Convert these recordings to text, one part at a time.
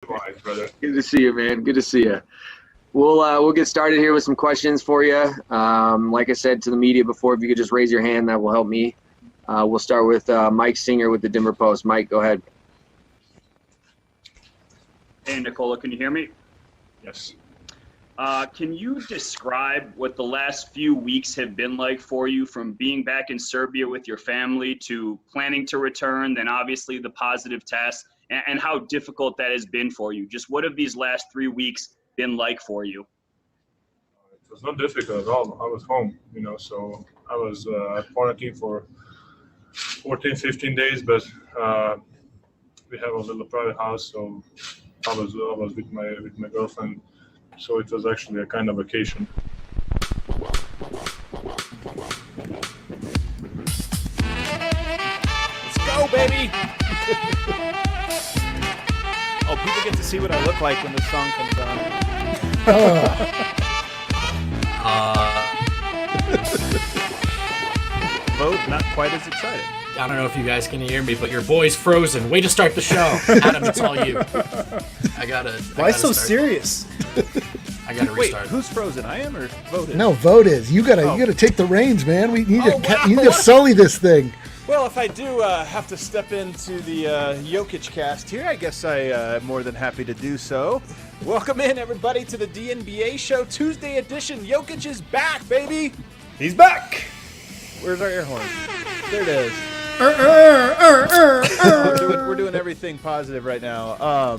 Brother. Good to see you, man. Good to see you. We'll get started here with some questions for you. Like I said to the media before, if you could just raise your hand, that will help me. We'll start with Mike Singer with the Denver Post. Mike, go ahead. Hey, Nikola, can you hear me? Yes. Can you describe what the last few weeks have been like for you, from being back in Serbia with your family to planning to return, then obviously the positive test, and how difficult that has been for you? Just what have these last 3 weeks been like for you? It was not difficult at all. I was home, so I was quarantined for 14, 15 days, but we have a little private house, so I was with my girlfriend, so it was actually a kind of vacation. Let's go, baby! Oh, people get to see what I look like when the song comes on. Vote not quite as excited. I don't know if you guys can hear me, but your boy's frozen. Way to start the show. Adam, it's all you. Why so serious? I gotta Wait, restart. who's frozen? I am, or Vote is? No, Vote is. You gotta take the reins, man. We need to sully this thing. Well, if I do have to step into the Jokic cast here, I guess I'm more than happy to do so. Welcome in, everybody, to the DNBA show, Tuesday edition. Jokic is back, baby. He's back. Where's our air horn? There it is. We're doing everything positive right now.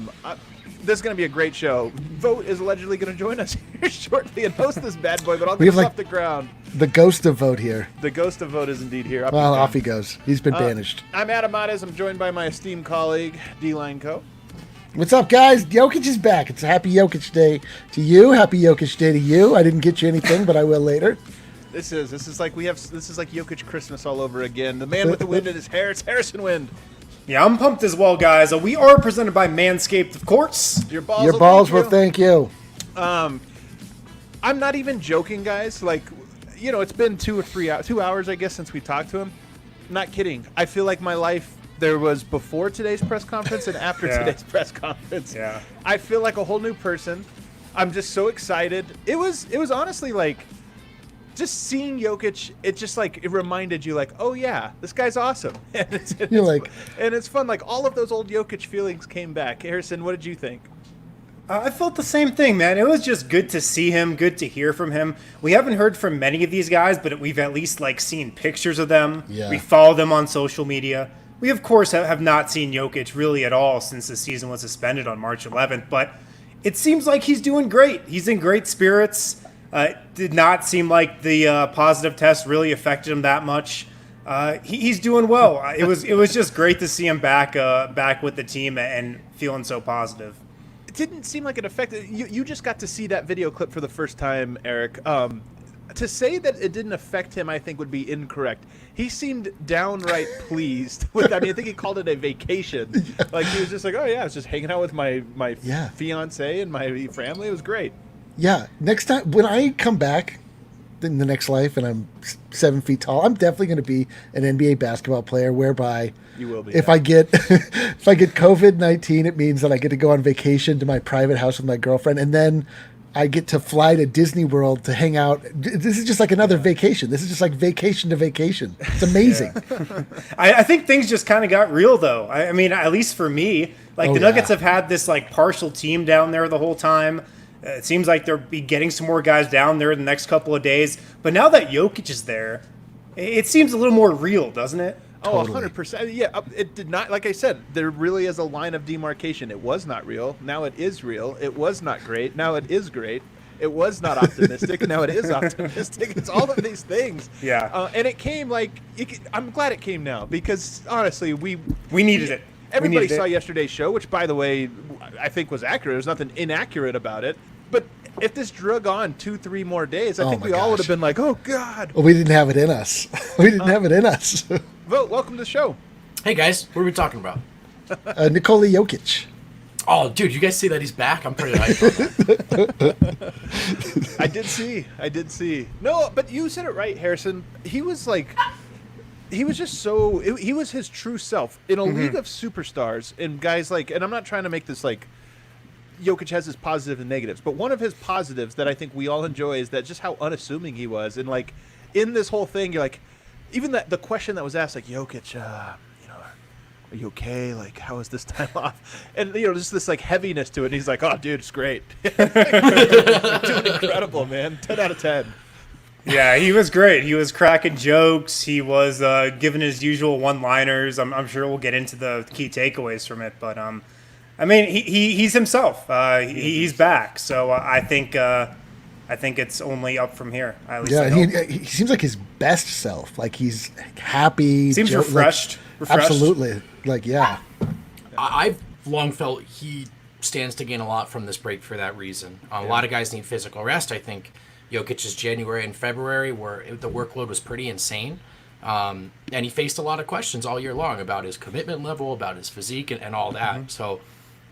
This is going to be a great show. Vote is allegedly going to join us here shortly and host this bad boy, but I'll get off the ground. The ghost of Vote here. The ghost of Vote is indeed here. Off he goes. He's been banished. I'm Adam Mares. I'm joined by my esteemed colleague, D-Line Co. What's up, guys? Jokic is back. It's a happy Jokic day to you. Happy Jokic day to you. I didn't get you anything, but I will later. This is like Jokic Christmas all over again. The man with the wind in his hair, it's Harrison Wind. Yeah, I'm pumped as well, guys. We are presented by Manscaped, of course. Your balls will thank you. I'm not even joking, guys. Like, it's been 2 hours, I guess, since we talked to him. Not kidding. I feel like my life, there was before today's press conference and after today's press conference. Yeah. I feel like a whole new person. I'm just so excited. It was honestly like, just seeing Jokic, it reminded you, like, oh yeah, this guy's awesome. And it's fun. Like, all of those old Jokic feelings came back. Harrison, what did you think? I felt the same thing, man. It was just good to see him, good to hear from him. We haven't heard from many of these guys, but we've at least seen pictures of them. Yeah. We follow them on social media. We, of course, have not seen Jokic really at all since the season was suspended on March 11th, but it seems like he's doing great. He's in great spirits. Did not seem like the positive test really affected him that much. He's doing well. It was just great to see him back with the team and feeling so positive. It didn't seem like it affected you. You just got to see that video clip for the first time, Eric. To say that it didn't affect him, I think, would be incorrect. He seemed downright pleased with. I think he called it a vacation. Like, he was just like, oh yeah, I was just hanging out with my fiance and my family. It was great. Yeah. Next time, when I come back in the next life and I'm 7 feet tall, I'm definitely going to be an NBA basketball player. Whereby, you will be. If I get COVID-19, it means that I get to go on vacation to my private house with my girlfriend, and then I get to fly to Disney World to hang out. This is just like another vacation. This is just like vacation to vacation. It's amazing. Yeah. I think things just kind of got real, though. I mean, at least for me, the Nuggets have had this partial team down there the whole time. It seems like they'll be getting some more guys down there in the next couple of days. But now that Jokic is there, it seems a little more real, doesn't it? Oh, 100%. Yeah, it did not. Like I said, there really is a line of demarcation. It was not real. Now it is real. It was not great. Now it is great. It was not optimistic. Now it is optimistic. It's all of these things. Yeah. And it came I'm glad it came now, because honestly, we needed it. Everybody saw yesterday's show, which, by the way, I think was accurate. There's nothing inaccurate about it. But if this drug on 2-3 more days, I think we all would have been like, oh, God. Well, we didn't have it in us. We didn't have it in us. Vote, welcome to the show. Hey, guys. What are we talking about? Nikola Jokic. Oh, dude, you guys see that he's back? I'm pretty hyped on that. I did see. No, but you said it right, Harrison. He was just he was his true self in a league of superstars and guys and I'm not trying to make this Jokic has his positives and negatives, but one of his positives that I think we all enjoy is that just how unassuming he was. And like in this whole thing, you're like, even the question that was asked, like, Jokic, are you okay? Like, how was this time off? And, just this, like, heaviness to it. And he's like, oh, dude, it's great. Doing incredible, man. 10 out of 10. Yeah, he was great. He was cracking jokes. He was giving his usual one-liners. I'm sure we'll get into the key takeaways from it. But, I mean, he's himself. He's back. So I think it's only up from here. At least he seems like his best self. Like, he's happy. Seems refreshed. Absolutely. Like, yeah. I've long felt he stands to gain a lot from this break for that reason. A lot of guys need physical rest. I think Jokic's January and February, where the workload was pretty insane. And he faced a lot of questions all year long about his commitment level, about his physique, and all that. Mm-hmm. So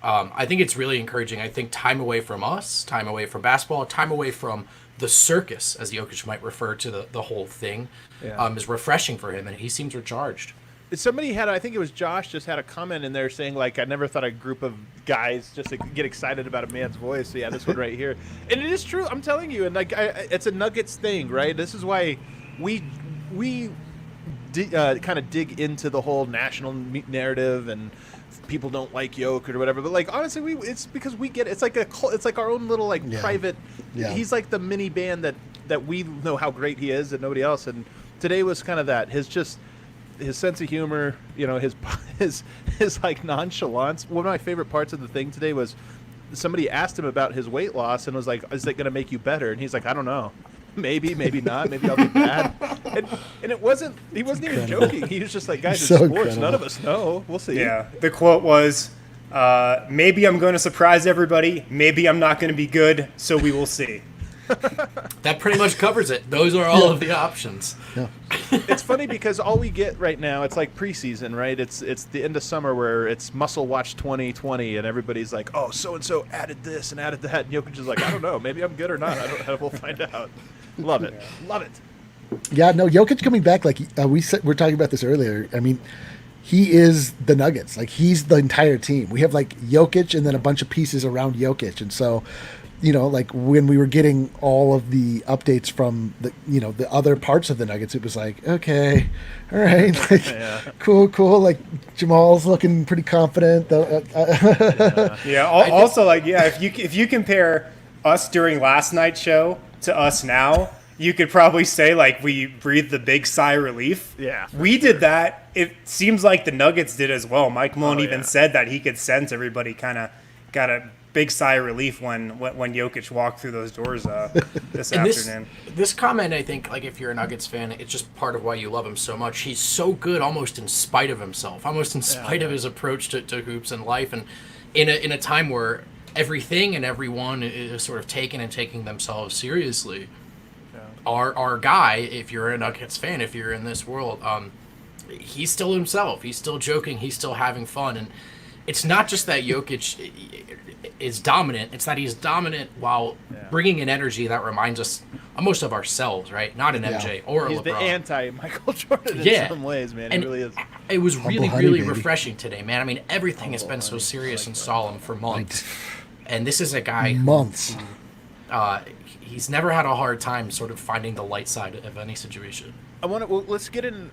I think it's really encouraging. I think time away from us, time away from basketball, time away from the circus, as Jokic might refer to the whole thing, is refreshing for him, and he seems recharged. Somebody had, I think it was Josh, just had a comment in there saying, like, I never thought a group of guys just to get excited about a man's voice. So, yeah, this one right here. And it is true. I'm telling you. And, like, it's a Nuggets thing, right? This is why we kind of dig into the whole national narrative and people don't like Jokic or whatever. But, like, honestly, it's because we get it. It's like it's like our own little, like, private. Yeah. He's like the mini band that we know how great he is and nobody else. And today was kind of that. His sense of humor, his like nonchalance. One of my favorite parts of the thing today was somebody asked him about his weight loss and was like, "Is it going to make you better?" And he's like, "I don't know. Maybe not. Maybe I'll be bad." And it wasn't. He wasn't even joking. He was just like, "Guys, it's sports. Incredible. None of us know. We'll see." Yeah. The quote was, "Maybe I'm going to surprise everybody. Maybe I'm not going to be good. So we will see." That pretty much covers it. Those are all of the options. Yeah. It's funny because all we get right now, it's like preseason, right? It's the end of summer where it's Muscle Watch 2020, and everybody's like, "Oh, so and so added this and added that." And Jokic is like, "I don't know. Maybe I'm good or not. We'll find out." Love it. Love it. Yeah. No, Jokic coming back. Like we're talking about this earlier. I mean, he is the Nuggets. Like, he's the entire team. We have like Jokic and then a bunch of pieces around Jokic, and so. Like when we were getting all of the updates from the other parts of the Nuggets, it was like, okay, all right, like, cool. Like, Jamal's looking pretty confident. Also, like, if you compare us during last night's show to us now, you could probably say, like, we breathed the big sigh of relief. Yeah. We did that. It seems like the Nuggets did as well. Mike Malone even said that he could sense everybody kind of got a big sigh of relief when Jokic walked through those doors this afternoon. This comment, I think, like, if you're a Nuggets fan, it's just part of why you love him so much. He's so good almost in spite of himself, almost in spite of his approach to hoops and life. And in a time where everything and everyone is sort of taking themselves seriously, our guy, if you're a Nuggets fan, if you're in this world, he's still himself. He's still joking. He's still having fun. And it's not just that Jokic is dominant. It's that he's dominant while bringing an energy that reminds us almost of ourselves, right? Not an MJ or a he's LeBron. the anti-Michael Jordan in some ways, man. And he really is. It was really refreshing today, man. I mean, everything has been so serious and solemn for months. And this is a guy who, he's never had a hard time sort of finding the light side of any situation. Let's get in.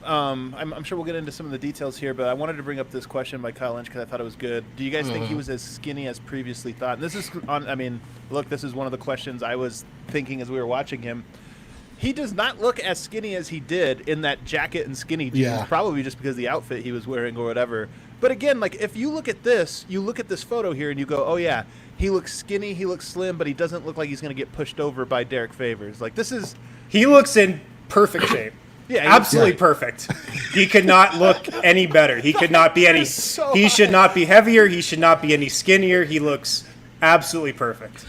I'm sure we'll get into some of the details here, but I wanted to bring up this question by Kyle Lynch because I thought it was good. Do you guys think he was as skinny as previously thought? And this is this is one of the questions I was thinking as we were watching him. He does not look as skinny as he did in that jacket and skinny jeans, probably just because of the outfit he was wearing or whatever. But again, like, if you look at this photo here and you go, "Oh yeah, he looks skinny, he looks slim, but he doesn't look like he's going to get pushed over by Derek Favors." Like, he looks in perfect shape. Yeah, absolutely perfect. He could not look any better. He could not be any. He should not be heavier. He should not be any skinnier. He looks absolutely perfect.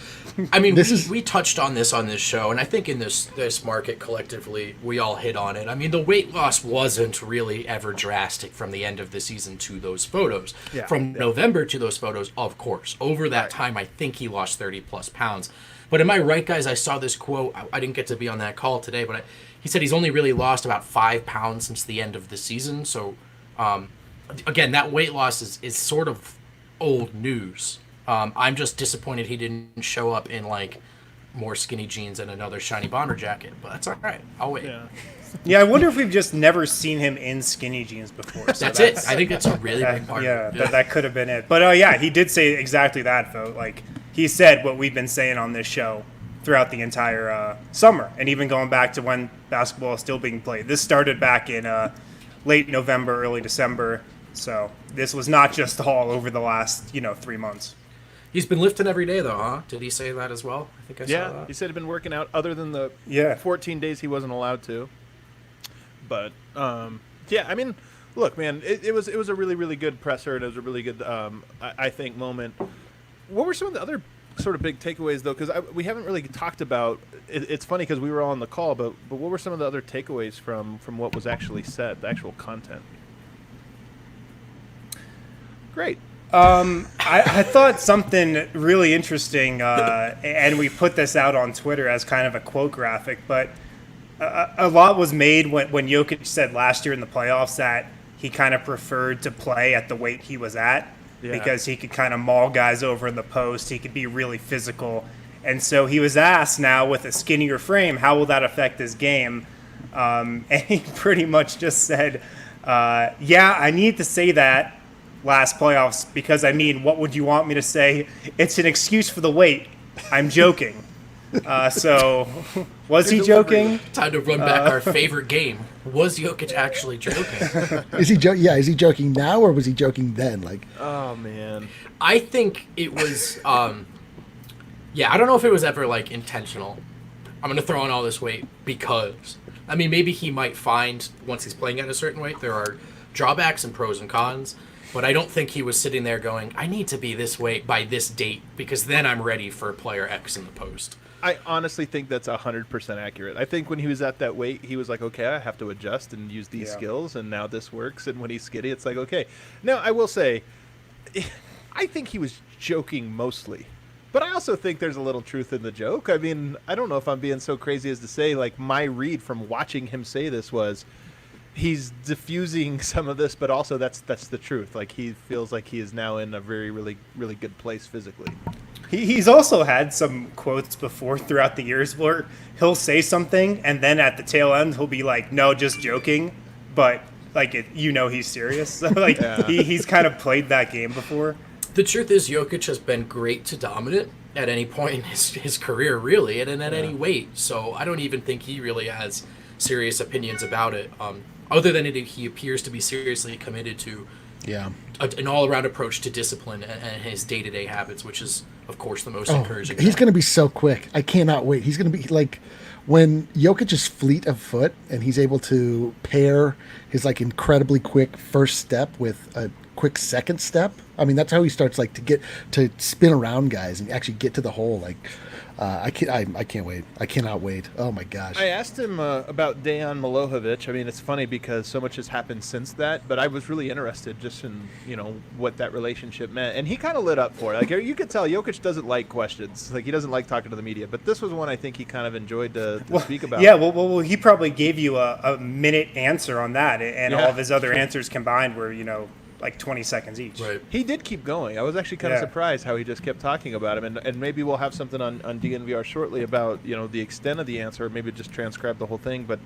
I mean, we touched on this show, and I think in this market collectively, we all hit on it. I mean, the weight loss wasn't really ever drastic from the end of the season to those photos. From November to those photos, of course. Over that time, I think he lost 30-plus pounds. But am I right, guys? I saw this quote. I didn't get to be on that call today, but he said he's only really lost about 5 pounds since the end of the season. So, again, that weight loss is sort of old news. I'm just disappointed he didn't show up in like more skinny jeans and another shiny bomber jacket, but that's all right. I'll wait. Yeah, I wonder if we've just never seen him in skinny jeans before. So That's it. I think that's a really big part. Yeah, that could have been it. But yeah, he did say exactly that, though. Like, he said what we've been saying on this show throughout the entire summer, and even going back to when basketball is still being played. This started back in late November, early December. So this was not just all over the last 3 months. He's been lifting every day, though, huh? Did he say that as well? I think I saw that. He said he'd been working out other than the 14 days he wasn't allowed to. But I mean, look, man, it was a really, really good presser, and it was a really good, I think, moment. What were some of the other sort of big takeaways, though? Because we haven't really talked about. It's funny because we were all on the call, but what were some of the other takeaways from what was actually said, the actual content? Great. I thought something really interesting, and we put this out on Twitter as kind of a quote graphic, but a lot was made when Jokic said last year in the playoffs that he kind of preferred to play at the weight he was at because he could kind of maul guys over in the post. He could be really physical. And so he was asked now with a skinnier frame, how will that affect his game? And he pretty much just said, I need to say that last playoffs because, I mean, what would you want me to say? It's an excuse for the weight. I'm joking. So, was he joking? Time to run back our favorite game. Was Jokic actually joking? Is he is he joking now or was he joking then? Like, oh man, I think it was. I don't know if it was ever like intentional. I'm gonna throw in all this weight because I mean maybe he might find once he's playing at a certain weight there are drawbacks and pros and cons. But I don't think he was sitting there going, I need to be this weight by this date because then I'm ready for player X in the post. I honestly think that's 100% accurate. I think when he was at that weight, he was like, okay, I have to adjust and use these skills, and now this works. And when he's skinny, it's like, okay. Now, I will say, I think he was joking mostly. But I also think there's a little truth in the joke. I mean, I don't know if I'm being so crazy as to say, like, my read from watching him say this was, he's diffusing some of this, but also that's the truth. Like, he feels like he is now in a very, really, really good place physically. He's also had some quotes before throughout the years where he'll say something and then at the tail end he'll be like, no, just joking, but like he's serious. So like he's kind of played that game before. The truth is Jokic has been great to dominant at any point in his career, really, and at any weight. So I don't even think he really has serious opinions about it. Other than he appears to be seriously committed to an all-around approach to discipline and his day-to-day habits, which is, of course, the most encouraging. He's going to be so quick. I cannot wait. He's going to be like when Jokic is fleet of foot and he's able to pair his like incredibly quick first step with a quick second step. I mean, that's how he starts like to get to spin around guys and actually get to the hole. Like, I can't wait. I cannot wait. Oh my gosh. I asked him about Dejan Milojevic. I mean, it's funny because so much has happened since that, but I was really interested just in, what that relationship meant. And he kind of lit up for it. Like, you could tell Jokic doesn't like questions. Like, he doesn't like talking to the media, but this was one I think he kind of enjoyed to speak about. Yeah, well, he probably gave you a minute answer on that, and all of his other answers combined were, like 20 seconds each. Right. He did keep going. I was actually kind of surprised how he just kept talking about him, and maybe we'll have something on DNVR shortly about the extent of the answer, or maybe just transcribe the whole thing. But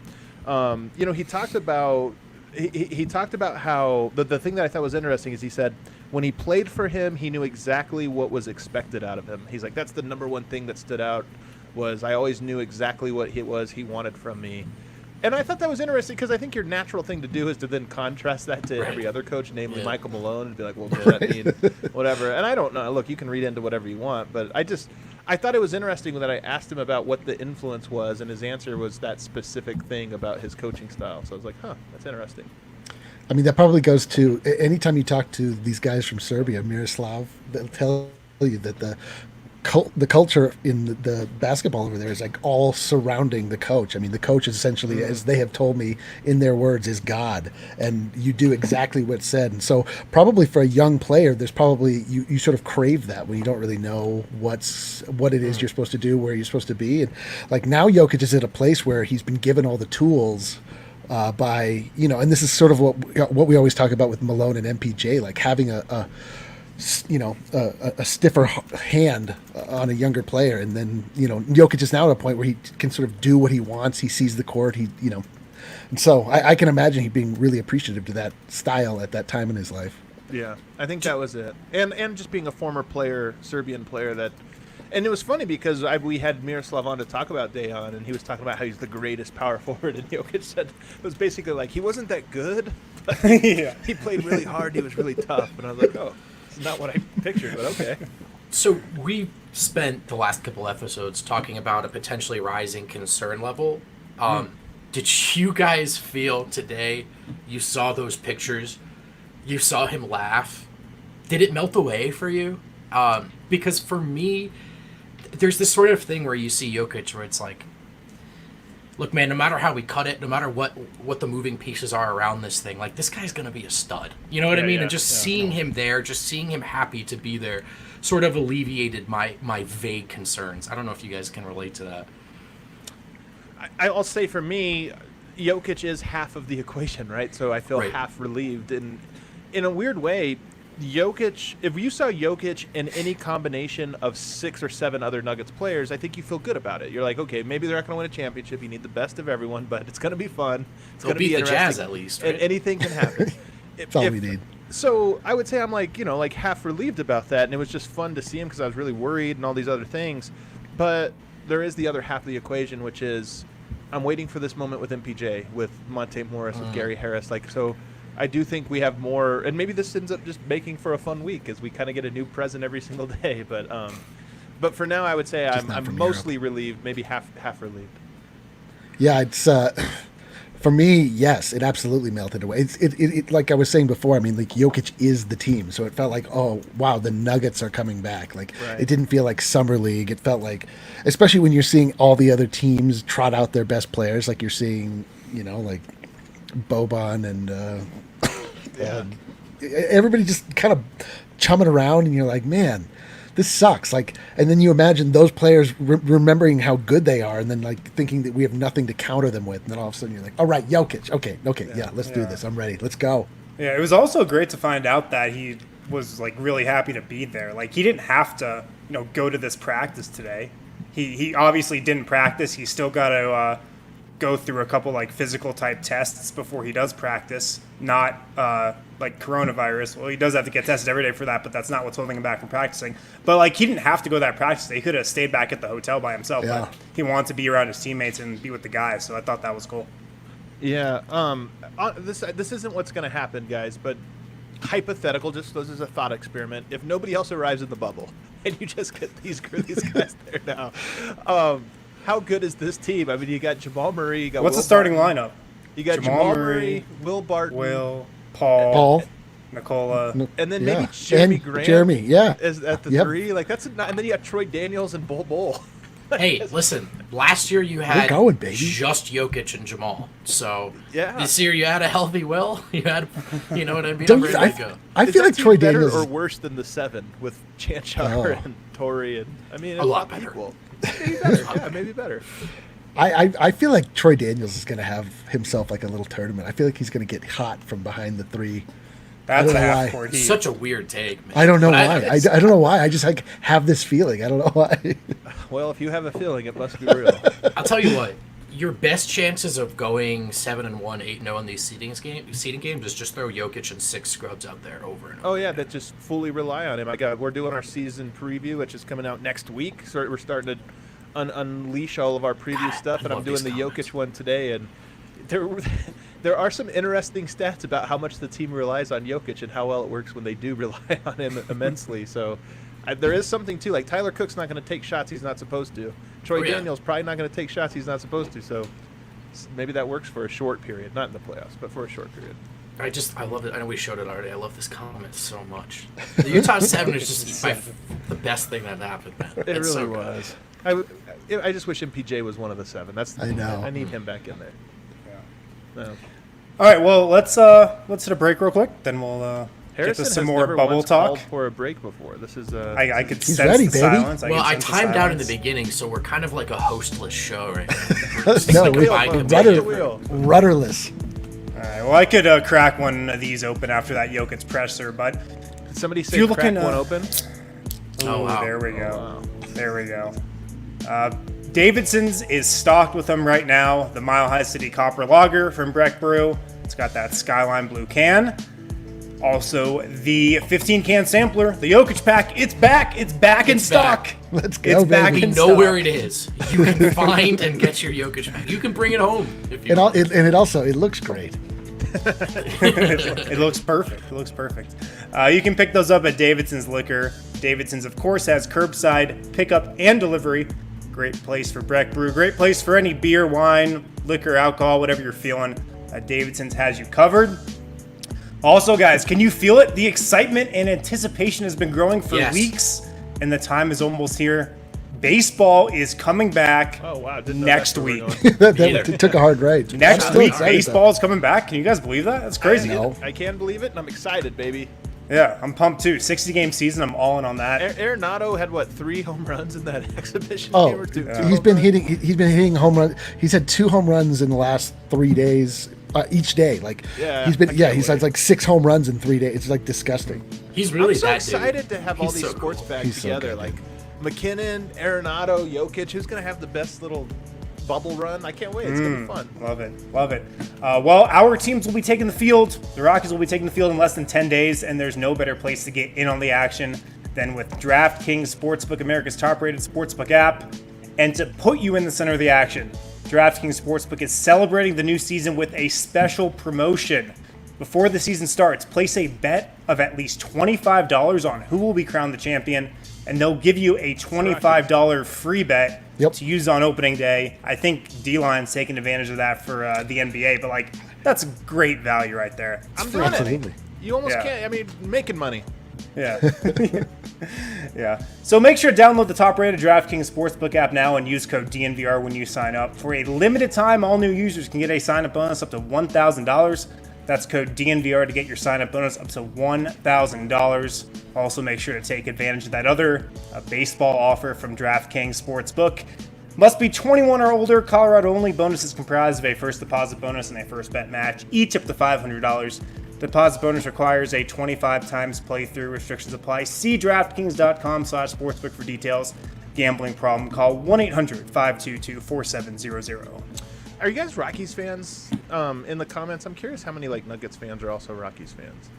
he talked about he talked about how the thing that I thought was interesting is he said when he played for him, he knew exactly what was expected out of him. He's like, that's the number one thing that stood out was I always knew exactly what it was he wanted from me. And I thought that was interesting because I think your natural thing to do is to then contrast that to every other coach, namely Michael Malone, and be like, well, does that mean whatever? And I don't know. Look, you can read into whatever you want, but I thought it was interesting that I asked him about what the influence was, and his answer was that specific thing about his coaching style. So I was like, that's interesting. I mean, that probably goes to anytime you talk to these guys from Serbia, Miroslav, they'll tell you that the culture in the basketball over there is like all surrounding the coach. I mean, the coach is essentially, as they have told me in their words, is God, and you do exactly what's said. And so probably for a young player, there's probably you sort of crave that when you don't really know what it is you're supposed to do, where you're supposed to be. And like now Jokic is at a place where he's been given all the tools by, and this is sort of what we always talk about with Malone and MPJ, like having a a stiffer hand on a younger player, and then Jokic is now at a point where he can sort of do what he wants. He sees the court. And so I can imagine he being really appreciative to that style at that time in his life. Yeah, I think that was it. And just being a former player, Serbian player that. And it was funny because we had Miroslav on to talk about Dejan, and he was talking about how he's the greatest power forward, and Jokic said it was basically like he wasn't that good, but he played really hard, he was really tough, and I was like, oh, it's not what I pictured, but okay. So we spent the last couple episodes talking about a potentially rising concern level. Did you guys feel today, you saw those pictures, you saw him laugh, did it melt away for you? Because for me, there's this sort of thing where you see Jokic where it's like, look, man, no matter how we cut it, no matter what the moving pieces are around this thing, like, this guy's going to be a stud. You know what I mean? And just seeing him there, just seeing him happy to be there sort of alleviated my vague concerns. I don't know if you guys can relate to that. I'll say for me, Jokic is half of the equation, right? So I feel half relieved. And in a weird way, Jokic, if you saw Jokic in any combination of 6 or 7 other Nuggets players, I think you feel good about it. You're like, okay, maybe they're not going to win a championship. You need the best of everyone, but it's going to be fun. It's going to be beat the interesting. Jazz at least, right? And anything can happen. That's all we need. So I would say I'm like half relieved about that, and it was just fun to see him because I was really worried and all these other things. But there is the other half of the equation, which is I'm waiting for this moment with MPJ, with Monte Morris, with Gary Harris. So I do think we have more, and maybe this ends up just making for a fun week as we kind of get a new present every single day. But for now, I would say I'm mostly relieved, maybe half relieved. Yeah, it's for me, yes, it absolutely melted away. It like I was saying before. I mean, like Jokic is the team, so it felt like, oh wow, the Nuggets are coming back. Like It didn't feel like summer league. It felt like, especially when you're seeing all the other teams trot out their best players, like you're seeing, like Boban and everybody just kind of chumming around, and you're like, man, this sucks. Like, and then you imagine those players remembering how good they are, and then like thinking that we have nothing to counter them with, and then all of a sudden you're like, all right, Jokic, okay, let's do this. I'm ready. Let's go. Yeah, it was also great to find out that he was like really happy to be there. Like, he didn't have to, go to this practice today. He obviously didn't practice. He's still got to go through a couple like physical type tests before he does practice, not like coronavirus. Well, he does have to get tested every day for that, but that's not what's holding him back from practicing. But like, he didn't have to go to that practice day. He could have stayed back at the hotel by himself, but he wanted to be around his teammates and be with the guys, so I thought that was cool. Yeah, this isn't what's going to happen, guys, but hypothetical, just this is a thought experiment. If nobody else arrives in the bubble and you just get these guys there now, how good is this team? I mean, you got Jamal Murray. You got what's the starting lineup? You got Jamal Murray, Will Barton, Paul, Nikola, and then maybe Jeremy Grant. Jeremy, is at the 3. Like, that's not, and then you got Troy Daniels and Bol Bol. Hey, listen, last year you had just Jokic and Jamal. So this year you had a healthy Will. You had, you know what I mean? I'm ready to go. I feel like Troy better Daniels or worse than the 7 with Chanchar and Torrey, and I mean, a lot better. Equal. Maybe better. Yeah, maybe better. I feel like Troy Daniels is going to have himself like a little tournament. I feel like he's going to get hot from behind the 3. That's a half-court heat. Such a weird take, man. I don't know why. I don't know why. I just like have this feeling. I don't know why. Well, if you have a feeling, it must be real. I'll tell you what. Your best chances of going 7-1, 8-0 in these seeding games is just throw Jokic and 6 scrubs out there over and over. Oh yeah, that just fully rely on him. We're doing our season preview, which is coming out next week. So we're starting to unleash all of our preview stuff, and I'm doing the Jokic one today. And there are some interesting stats about how much the team relies on Jokic and how well it works when they do rely on him immensely. So there is something too. Like, Tyler Cook's not going to take shots he's not supposed to. Troy Daniels probably not going to take shots he's not supposed to. So maybe that works for a short period, not in the playoffs, but for a short period. I love it. I know we showed it already. I love this comment so much. The Utah 7 is just the best thing that happened, man. It really so was. I just wish MPJ was one of the 7. That's the thing. I need him back in there. Yeah. No. All right, well, let's hit a break real quick. Then we'll get to some more bubble talk. Called for a break before. This is. I could He's sense ready, the baby. silence. I timed out in the beginning, so we're kind of like a hostless show right now. Rudderless. All right, well, I could crack one of these open after that Jokic presser, but somebody If say you're crack looking, one open? Oh, wow. There we go. wow. There we go. Davidson's is stocked with them right now. The Mile High City Copper Lager from Breck Brew. It's got that Skyline Blue can. Also, the 15-can sampler, the Jokic pack. It's back. It's back in stock. back. Let's go, It's back baby. We in know stock. where it is. You can find and get your Jokic back. You can bring it home if you want. It looks great. It looks perfect. It looks perfect. You can pick those up at Davidson's Liquor. Davidson's, of course, has curbside pickup and delivery. Great place for Breck Brew. Great place for any beer, wine, liquor, alcohol, whatever you're feeling. Davidson's has you covered. Also, guys, can you feel it? The excitement and anticipation has been growing for Yes. weeks, and the time is almost here. Baseball is coming back Oh wow! Didn't know next that's where week. we're going. It took a hard ride. Next I'm still week, excited, baseball is coming back. Can you guys believe that? That's crazy. No. I can believe it, and I'm excited, baby. Yeah, I'm pumped too. 60-game season. I'm all in on that. Arenado had what 3 home runs in that exhibition Oh, game or two? he's been hitting home runs. He's had 2 home runs in the last 3 days. Each day, Yeah, he's been I can't he's wait. had like 6 home runs in 3 days. It's like disgusting. He's really I'm so that excited dude. to have all He's these so sports cool. back He's so together. good, Like McKinnon, Arenado, Jokic. Who's gonna have the best little bubble run? I can't wait. It's gonna be fun. Love it. Love it. Well, our teams will be taking the field. The Rockies will be taking the field in less than 10 days, and there's no better place to get in on the action than with DraftKings Sportsbook, America's top-rated sportsbook app. And to put you in the center of the action, DraftKings Sportsbook is celebrating the new season with a special promotion. Before the season starts, place a bet of at least $25 on who will be crowned the champion, and they'll give you a $25 free bet to use on opening day. I think D-Line's taking advantage of that for the NBA, but that's great value right there. I'm doing Absolutely. it. You almost Yeah. can't. I mean, making money. Yeah. Yeah. So make sure to download the top-rated DraftKings Sportsbook app now and use code DNVR when you sign up. For a limited time, all new users can get a sign-up bonus up to $1,000. That's code DNVR to get your sign-up bonus up to $1,000. Also, make sure to take advantage of that other baseball offer from DraftKings Sportsbook. Must be 21 or older. Colorado only. Bonus is comprised of a first deposit bonus and a first bet match, each up to $500. Deposit bonus requires a 25 times playthrough. Restrictions apply. See DraftKings.com/sportsbook for details. Gambling problem? Call 1-800-522-4700. Are you guys Rockies fans? In the comments, I'm curious how many Nuggets fans are also Rockies fans.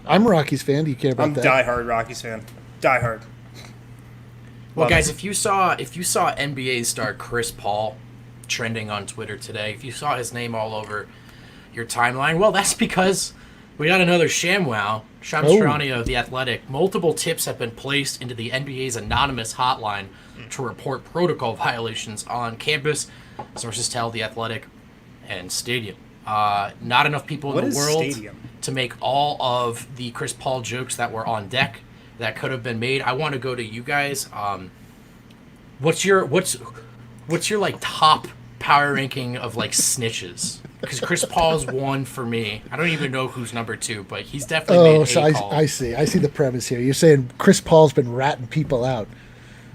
I'm a Rockies fan. Do you care about I'm that? diehard Rockies fan. Diehard. Well, Love guys, it. if you saw NBA star Chris Paul trending on Twitter today, if you saw his name all over your timeline, well, that's because we got another ShamWow. Shams Charania of The Athletic. Multiple tips have been placed into the NBA's anonymous hotline to report protocol violations on campus. Sources tell The Athletic and Stadium. Not enough people What in is the world Stadium? to make all of the Chris Paul jokes that were on deck that could have been made. I want to go to you guys. What's your top power ranking of snitches? Because Chris Paul's one for me. I don't even know who's number 2, but he's definitely made so a call. I see the premise here. You're saying Chris Paul's been ratting people out.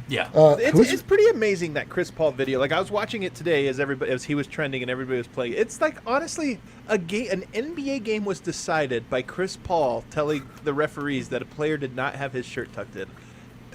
Yeah. It's pretty amazing, that Chris Paul video. I was watching it today as he was trending and everybody was playing. It's honestly an NBA game was decided by Chris Paul telling the referees that a player did not have his shirt tucked in.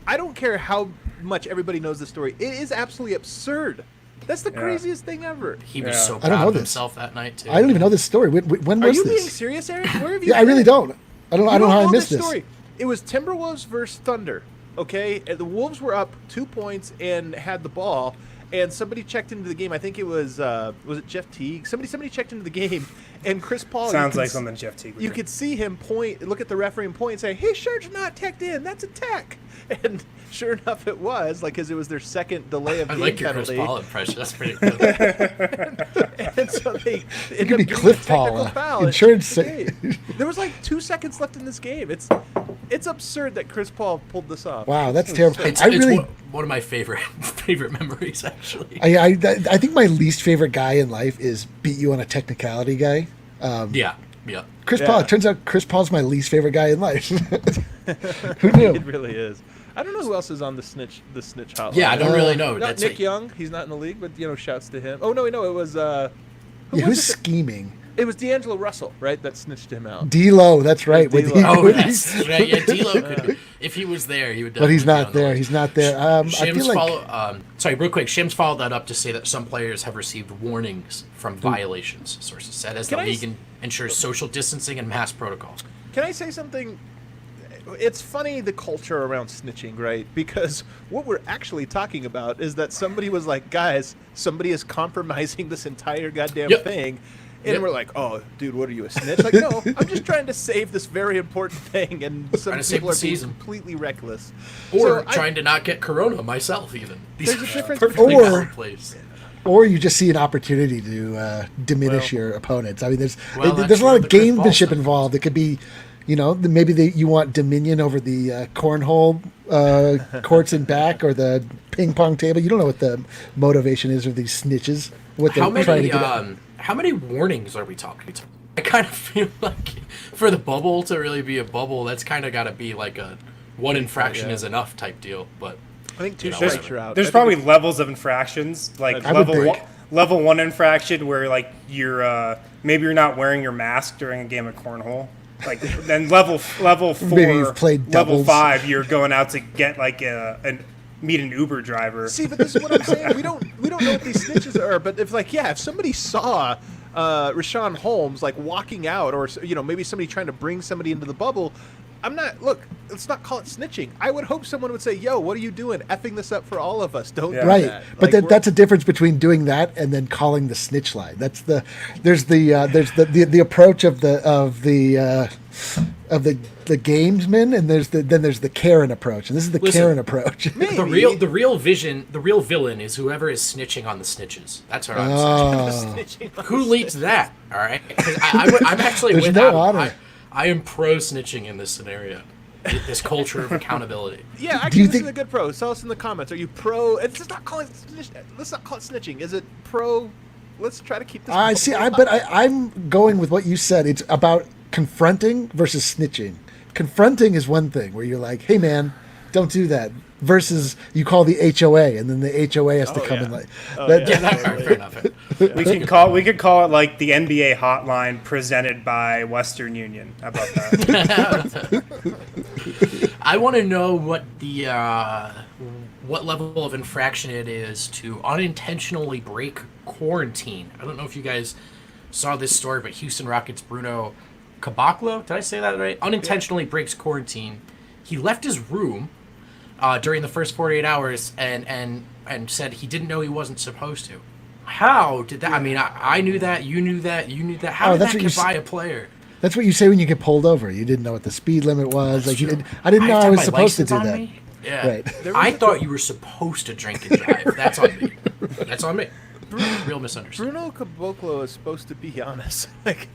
I don't care how much everybody knows the story. It is absolutely absurd. That's the craziest thing ever. He was Yeah. so I don't proud know of this. himself that night too. I don't even know this story. When Are was you this? being serious, Eric? Where have you Yeah, I really been? don't. I don't know how I missed this. Story. It was Timberwolves versus Thunder. Okay, and the Wolves were up 2 points and had the ball, and somebody checked into the game. I think it was it Jeff Teague? Somebody checked into the game, and Chris Paul Sounds like something Jeff Teague would You do. could see him look at the referee and point and say, "His shirt's not tucked in. That's a tech." And sure enough, it was because it was their second delay of I game like your Chris penalty. Paul impression. That's pretty good. And so they It could be Cliff Paul, insurance. There was 2 seconds left in this game. It's absurd that Chris Paul pulled this off. Wow, that's terrible. It's I really, one of my favorite memories, actually. I think my least favorite guy in life is beat you on a technicality guy. Yeah. Chris Paul. It turns out Chris Paul's my least favorite guy in life. Who knew? It really is. I don't know who else is on the snitch hotline. Yeah, I don't really know. Nick Young. He's not in the league, but shouts to him. Oh no, it was. Who's scheming? It was D'Angelo Russell, right, that snitched him out. D'Lo, that's right. With D'Lo. Oh, that's right. Yeah, D'Lo could, if he was there, he would. But he's definitely not be on the there. list. He's not there. I Shims feel like sorry, real quick. Shims followed that up to say that some players have received warnings from violations. Sources said as the Can I league ensures social distancing and mask protocol. Can I say something? It's funny, the culture around snitching, right? Because what we're actually talking about is that somebody was like, guys, somebody is compromising this entire goddamn Yep. thing. And Yep. we're like, oh, dude, what are you, a snitch? Like, no, I'm just trying to save this very important thing. And some Trying to save people the are being season. completely reckless. Or So trying to not get corona myself, even. These There's a are difference perfectly between- valid plays. or you just see an opportunity to diminish your opponents. I mean, there's that's a lot where of the Chris Paul gamesmanship stuff. involved. It could be, maybe you want dominion over the cornhole courts and back, or the ping pong table. You don't know what the motivation is of these snitches. What they're How trying to many get. how many warnings are we talking? I kind of feel like for the bubble to really be a bubble, that's kind of got to be like a one infraction is enough type deal. But I think two know, strikes whatever. you're out. There's I think probably it's- levels of infractions, like I would level think. level 1 infraction where like you're maybe you're not wearing your mask during a game of cornhole. Like then level 4, Maybe you've played level doubles. 5, you're going out to get like meet an Uber driver. See, but this is what I'm saying. We don't know what these snitches are. But if somebody saw Rashawn Holmes like walking out, or maybe somebody trying to bring somebody into the bubble, let's not call it snitching. I would hope someone would say, "Yo, what are you doing? Effing this up for all of us. Don't do Right, that." but Like, that's a difference between doing that and then calling the snitch line. There's the approach of the gamesman, and there's the Karen approach, and this is the Listen, Karen approach. the real villain is whoever is snitching on the snitches. That's what I'm saying. Oh, Who leads that? All right, 'Cause I'm actually There's with no Adam. honor. I am pro snitching in this scenario. This culture of accountability. Yeah, Do actually, you this think- is a good pro. Tell us in the comments. Are you pro? Let's not call it snitching. Is it pro? Let's try to keep this. I see. I'm going with what you said. It's about confronting versus snitching. Confronting is one thing where you're like, "Hey, man, don't do that." Versus you call the HOA, and then the HOA has to come and like. that- Yeah, that's fair enough. We could call it like the NBA hotline presented by Western Union. How about that? I want to know what level of infraction it is to unintentionally break quarantine. I don't know if you guys saw this story, but Houston Rockets Bruno Caboclo, did I say that right? Unintentionally breaks quarantine. He left his room during the first 48 hours and said he didn't know he wasn't supposed to. How did that? I mean, I knew that. You knew that. You knew that. How did that's that what get you by a player? That's what you say when you get pulled over. You didn't know what the speed limit was. That's Like you true. didn't. I didn't know have I to was have my supposed to license do on that. me? Yeah. Right. I thought you were supposed to drink and drive. That's on me. That's on me. Real misunderstanding. Bruno Caboclo is supposed to be Giannis. Like,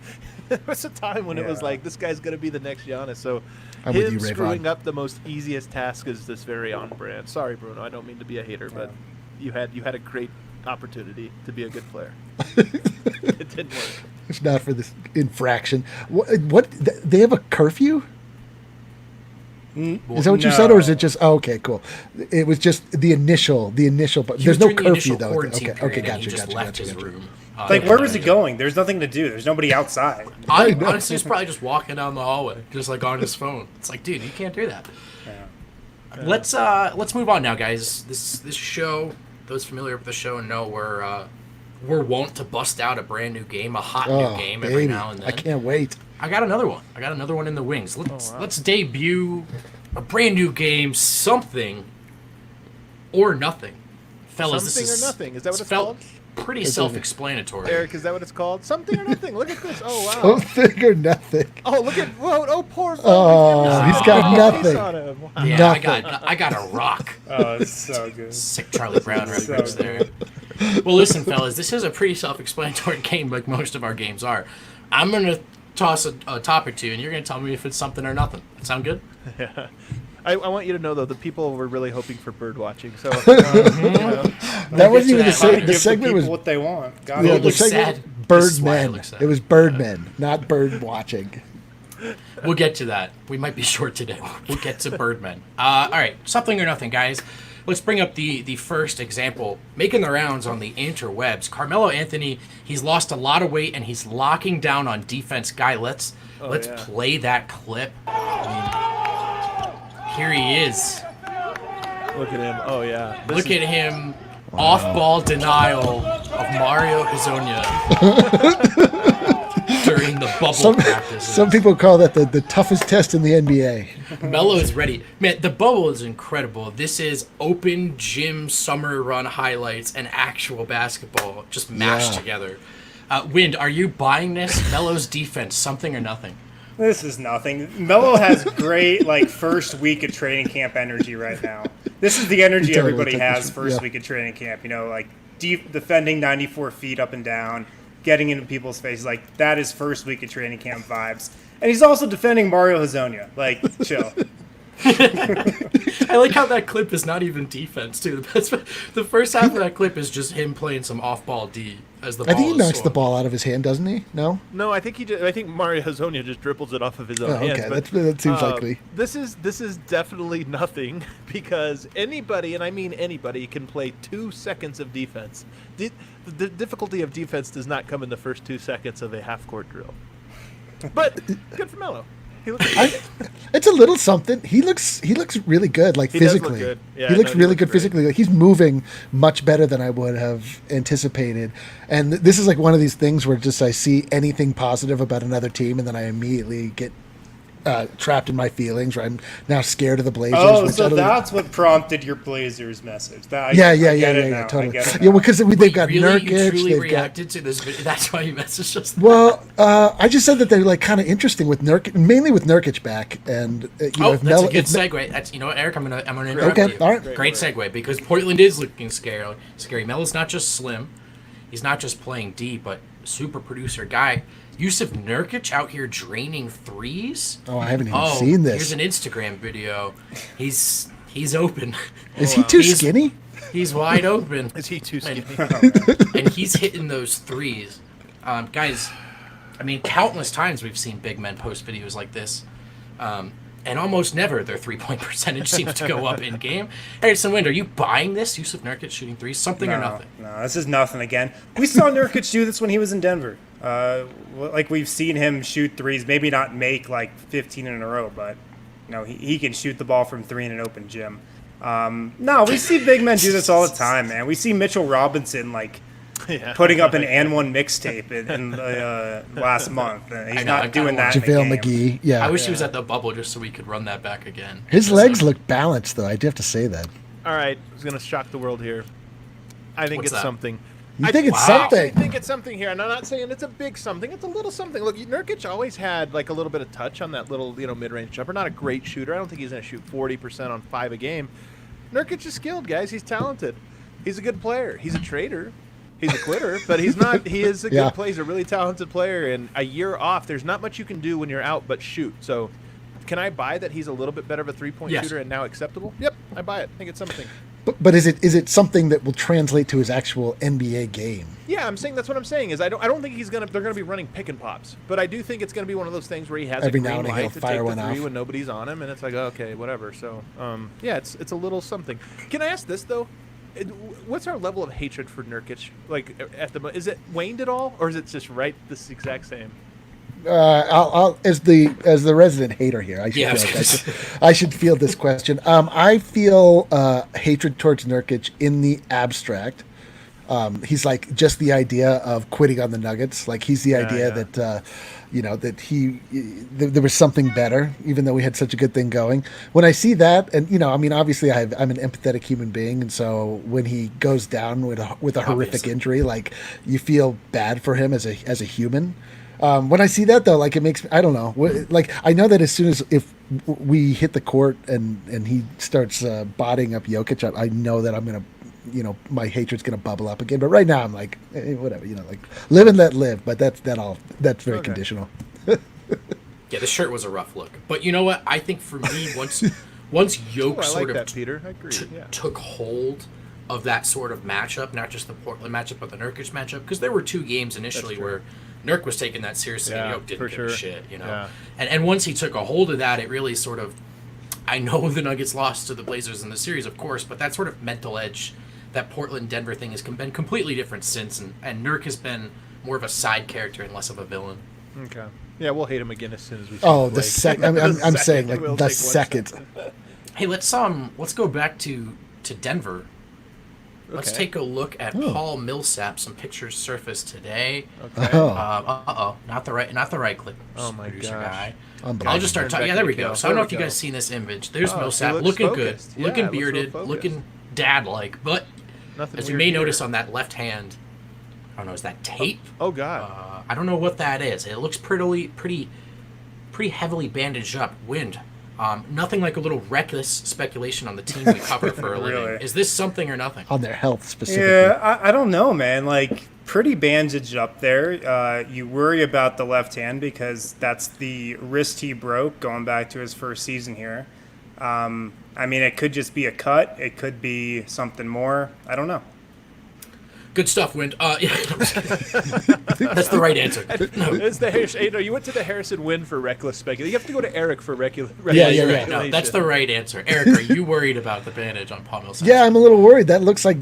there was a time when it was Yeah. like, this guy's going to be the next Giannis. So I'm with him you, Rayvon. screwing up the most easiest task is this very on brand. Sorry, Bruno. I don't mean to be a hater, but you had a great opportunity to be a good player. It didn't work. It's not for this infraction. What they have a curfew? Is that what you said, or is it just? Oh, okay, cool. It was just the initial. But He there's was no during the curfew initial though. quarantine Okay, period, and gotcha, he just gotcha, left gotcha, his gotcha. room. Like, where was he going? There's nothing to do. There's nobody outside. Honestly, he's probably just walking down the hallway, just like on his phone. It's like, dude, you can't do that. Let's move on now, guys. This show, those familiar with the show know we're wont to bust out a brand new game, a hot new game every baby. now and then. I can't wait. I got another one in the wings. Let's debut a brand new game, something or nothing, fellas. Something this or nothing. Is that what it's felt called? pretty self-explanatory. Eric, is that what it's called? Something or nothing. Look at this. Oh, wow. Something or nothing. Oh, look at, whoa, oh, poor Oh, he's got nothing. Wow. Yeah, Nothing. I got a rock. Oh, it's so good. Sick Charlie Brown So reference there. Well, listen, fellas, this is a pretty self-explanatory game, like most of our games are. I'm gonna toss a topic to you, and you're gonna tell me if it's something or nothing. That sound good? Yeah. I want you to know, though, the people were really hoping for bird watching. So That wasn't even the that segment. later. The Give segment the was people what they want. Got yeah, it. the looks segment sad. This is why it Birdmen. looks sad. It was Birdmen, not bird watching. We'll get to that. We might be short today. We'll get to Birdmen. All right, something or nothing, guys. let's bring up the first example, making the rounds on the interwebs. Carmelo Anthony, he's lost a lot of weight and he's locking down on defense. Guy, let's play that clip. Here he is. Look at him. Oh, yeah. Look at him. Off-ball denial of Mario Hezonja during the bubble practices. Some people call that the toughest test in the NBA. Melo is ready. Man, the bubble is incredible. This is open gym summer run highlights and actual basketball just mashed together. Wind, are you buying this? Melo's defense, something or nothing? This is nothing. Melo has great first week of training camp energy right now. This is the energy everybody has first week of training camp. Defending 94 feet up and down, getting into people's faces. That is first week of training camp vibes. And he's also defending Mario Hezonja. Chill. I like how that clip is not even defense too. The first half of that clip is just him playing some off-ball D as the ball. I think he knocks swung. the ball out of his hand, doesn't he? No. No, I think I think Mario Hezonja just dribbles it off of his own hands. Okay, But, that seems likely. This is definitely nothing because anybody, and I mean anybody, can play 2 seconds of defense. The difficulty of defense does not come in the first 2 seconds of a half-court drill. But good for Melo. It's a little something. He looks really good, He physically. does look good. Yeah, he looks really good great. physically. He's moving much better than I would have anticipated. And this is one of these things where just I see anything positive about another team, and then I immediately get trapped in my feelings. Where I'm now scared of the Blazers. Oh, which so I don't- that's what prompted your Blazers message. I Yeah, get it now. totally. I get it Yeah, now. because they've got Really, Nurkic. you truly They've reacted to this video. That's why you messaged us. Well, I just said that they're kind of interesting with Nurkic, mainly with Nurkic back, and if That's Melo, a good segue. That's Eric. I'm gonna interrupt Okay, you. all right. Great segue because Portland is looking scary. Melo's not just slim, he's not just playing D, but super producer guy. Yusuf Nurkic out here draining threes. Oh, I haven't even seen this. Here's an Instagram video. He's open. Is he too skinny? He's wide open. Is he too skinny? And he's hitting those threes. Guys, I mean, countless times we've seen big men post videos like this. And almost never their three-point percentage seems to go up in game. Harrison Wind, are you buying this? Yusuf Nurkic shooting threes? Something or nothing? No, this is nothing again. We saw Nurkic do this when he was in Denver. We've seen him shoot threes, maybe not make 15 in a row, but he can shoot the ball from 3 in an open gym. No, we see big men do this all the time, man. We see Mitchell Robinson putting up an and one mixtape in last month. He's not doing that. JaVale McGee. Yeah. I wish he was at the bubble just so we could run that back again. His legs look balanced, though. I do have to say that. All right, I was going to shock the world here. I think What's it's that? something. You think it's I something? think it's something here, and I'm not saying it's a big something. It's a little something. Look, Nurkic always had a little bit of touch on that little mid-range jumper. Not a great shooter. I don't think he's going to shoot 40% on 5 a game. Nurkic is skilled, guys. He's talented. He's a good player. He's a trader. He's a quitter, but he's not. He is a good player. He's a really talented player. And a year off, there's not much you can do when you're out but shoot. So, can I buy that he's a little bit better of a three-point shooter and now acceptable? Yep, I buy it. I think it's something. But is it something that will translate to his actual NBA game? Yeah, I'm saying that's what I'm saying. Is I don't think they're gonna be running pick and pops, but I do think it's gonna be one of those things where he has Every a now green and then he'll light to fire take one the three off. when nobody's on him, and it's okay, whatever. So, yeah, it's a little something. Can I ask this though? What's our level of hatred for Nurkic? Is it waned at all, or is it just this exact same? I'll as the resident hater here, I should field this question. I feel hatred towards Nurkic in the abstract. He's just the idea of quitting on the Nuggets. He's the idea that that there was something better, even though we had such a good thing going. When I see that, and obviously I'm an empathetic human being, and so when he goes down with a horrific injury, you feel bad for him as a human. When I see that though, it makes me, I don't know. I know that as soon as if we hit the court and he starts botting up Jokic, I know that I'm gonna, my hatred's gonna bubble up again. But right now I'm whatever, live and let live. But that's very conditional. Yeah, the shirt was a rough look, but you know what? I think for me, once Jokic sort of Peter. I agree. took hold of that sort of matchup, not just the Portland matchup, but the Nurkic matchup, because there were 2 games initially where Nurk was taking that seriously and Jokic didn't give a shit, Yeah. And once he took a hold of that, it really sort of, I know the Nuggets lost to the Blazers in the series, of course, but that sort of mental edge, that Portland-Denver thing has been completely different since, and Nurk has been more of a side character and less of a villain. Okay. Yeah, we'll hate him again as soon as we. Oh, see the Blake. second. I'm saying like We'll the take one second. Hey, let's go back to Denver. Let's Okay. take a look at Paul Millsap. Some pictures surfaced today. Okay. Oh, Not the right clip. Oh my producer gosh. guy. unbelievable. I'll just start talking. Yeah, there we go. So I don't know if you There we guys seen this image. There's Oh, he Millsap looks looking focused. good, Yeah, looking it looks real bearded, focused. looking dad-like. But Nothing as you weird may here. notice on that left hand, I don't know, is that tape? Oh God. I don't know what that is. It looks pretty heavily bandaged up. Wind. Nothing like a little reckless speculation on the team we cover for a living. Really? Is this something or nothing? On their health specifically. Yeah, I don't know, man. Like, pretty bandaged up there. You worry about the left hand because that's the wrist he broke going back to his first season here. I mean, it could just be a cut. It could be something more. I don't know. Good stuff, Wind. Yeah, that's the right answer. No. It's the Harrison. You went to the Harrison Wind for reckless speculation. You have to go to Eric for Yeah. speculation. No, that's the right answer. Eric, are you worried about the bandage on Paul Millsap? Yeah, I'm a little worried. That looks like.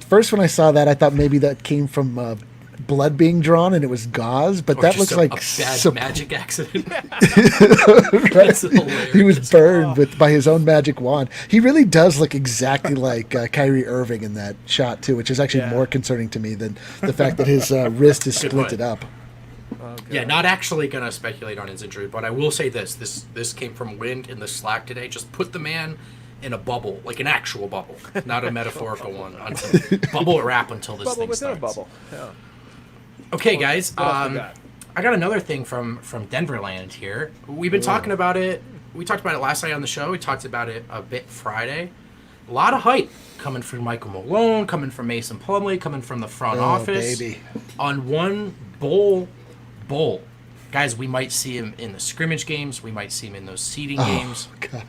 First when I saw that, I thought maybe that came from blood being drawn and it was gauze, but Or that just looks like a bad sup- magic accident. right? That's hilarious. He was burned by his own magic wand. He really does look exactly like Kyrie Irving in that shot too, which is actually more concerning to me than the fact that his wrist is Good splinted point. up. Yeah, not actually gonna speculate on his injury, but I will say this: this came from Wind in the Slack today. Just put the man in a bubble, like an actual bubble, not a metaphorical one. Bubble wrap until this Bubble thing within starts. a bubble. Yeah. Okay, guys. What else we got? I got another thing from Denverland here. We've been talking about it. We talked about it last night on the show. We talked about it a bit Friday. A lot of hype coming from Michael Malone, coming from Mason Plumlee, coming from the front office. Baby. On one Bol Bol. Guys, we might see him in the scrimmage games. We might see him in those seeding games. God.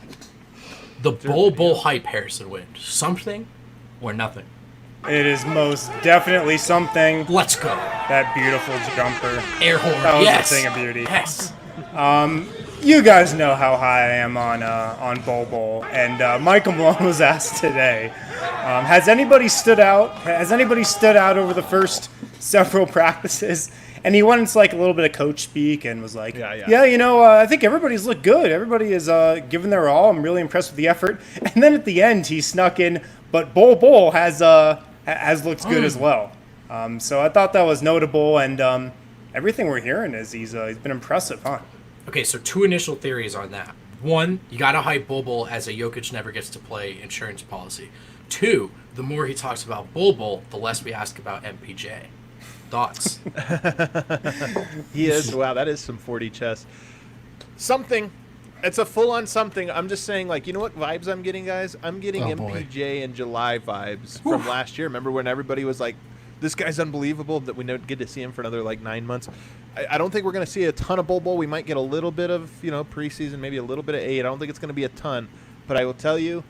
The Bol Bol hype, Harrison Wind. Something or nothing. It is most definitely something. Let's go. That beautiful jumper. Air horn. That was Yes. a thing of beauty. Yes. You guys know how high I am on Bol Bol, and Michael Malone was asked today, has anybody stood out? Has anybody stood out over the first several practices? And he went into like a little bit of coach speak and was like, I think everybody's looked good. Everybody is giving their all. I'm really impressed with the effort. And then at the end, he snuck in, but Bol Bol has looked good as well. So I thought that was notable, and everything we're hearing is he's been impressive, huh? Okay, so two initial theories on that. One, you got to hype Bol Bol as a Jokic never gets to play insurance policy. Two, the more he talks about Bol Bol, the less we ask about MPJ. Thoughts? He is. Wow, that is some 40 chess. Something. It's a full-on something. I'm just saying, like, you know what vibes I'm getting, guys? I'm getting Oh, boy. MPJ and July vibes from last year. Remember when everybody was like, this guy's unbelievable, that we don't get to see him for another, 9 months. I don't think we're going to see a ton of Bol Bol. We might get a little bit of, preseason, maybe a little bit of aid. I don't think it's going to be a ton. But I will tell you,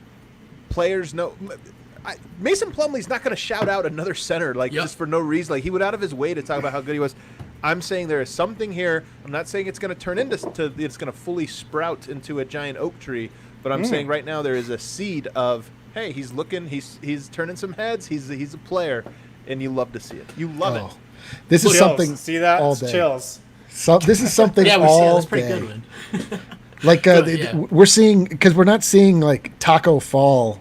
players know... Mason Plumlee's not going to shout out another center just for no reason. Like, he went out of his way to talk about how good he was. I'm saying there is something here. I'm not saying it's going to turn into it's going to fully sprout into a giant oak tree, but I'm saying right now there is a seed of, hey, he's looking, he's turning some heads. He's a player, and you love to see it. You love it. This is Chills. something See that? all day. Chills. This is something Yeah, we see all that's pretty day. good, Wind. Like Yeah. we're seeing, because we're not seeing like Taco Fall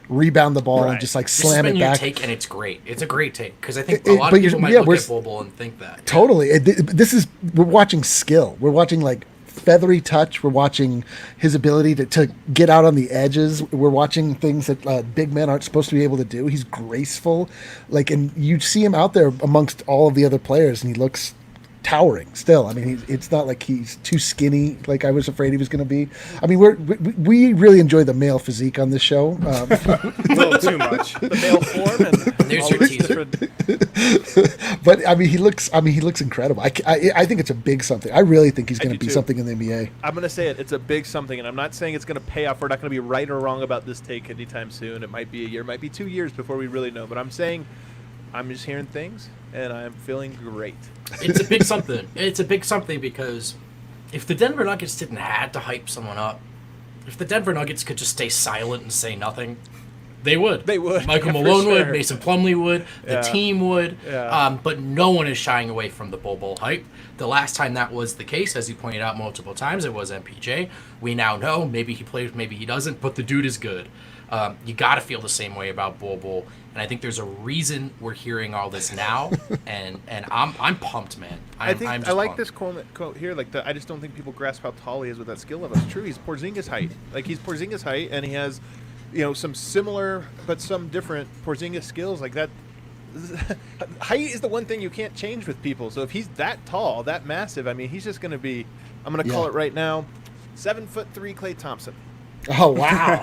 rebound the ball and Right. just like This has slam been it your back. take, and it's great. It's a great take because I think It- a lot but of people you're- might yeah, look we're at Bol Bol and think that. Totally. We're watching like feathery touch. We're watching his ability to get out on the edges. We're watching things that big men aren't supposed to be able to do. He's graceful, and you see him out there amongst all of the other players, and he looks towering still. I mean, it's not like he's too skinny like I was afraid he was going to be. I mean, we really enjoy the male physique on this show. A little too much. The male form and There's your teaser. But I mean, he looks incredible. I think it's a big something. I really think he's going to do be too. something in the NBA. I'm going to say it. It's a big something, and I'm not saying it's going to pay off. We're not going to be right or wrong about this take anytime soon. It might be a year, might be 2 years before we really know. But I'm saying I'm just hearing things, and I'm feeling great. It's a big something. It's a big something because if the Denver Nuggets didn't have to hype someone up, if the Denver Nuggets could just stay silent and say nothing, they would. They would. Michael Yeah, Malone for would. sure. Mason Plumlee would. The Yeah. team would. Yeah. But no one is shying away from the Bol Bol hype. The last time that was the case, as you pointed out multiple times, it was MPJ. We now know maybe he plays, maybe he doesn't, but the dude is good. You got to feel the same way about Bol Bol, and I think there's a reason we're hearing all this now, and I'm pumped, man. I just like pumped. this quote here. Like, I just don't think people grasp how tall he is with that skill level. It's true. He's Porzingis height. Like, he's Porzingis height, and he has, some similar but some different Porzingis skills. Like that. Height is the one thing you can't change with people. So if he's that tall, that massive, I mean, he's just going to be. I'm going to call it right now. 7'3" Klay Thompson. Oh, wow.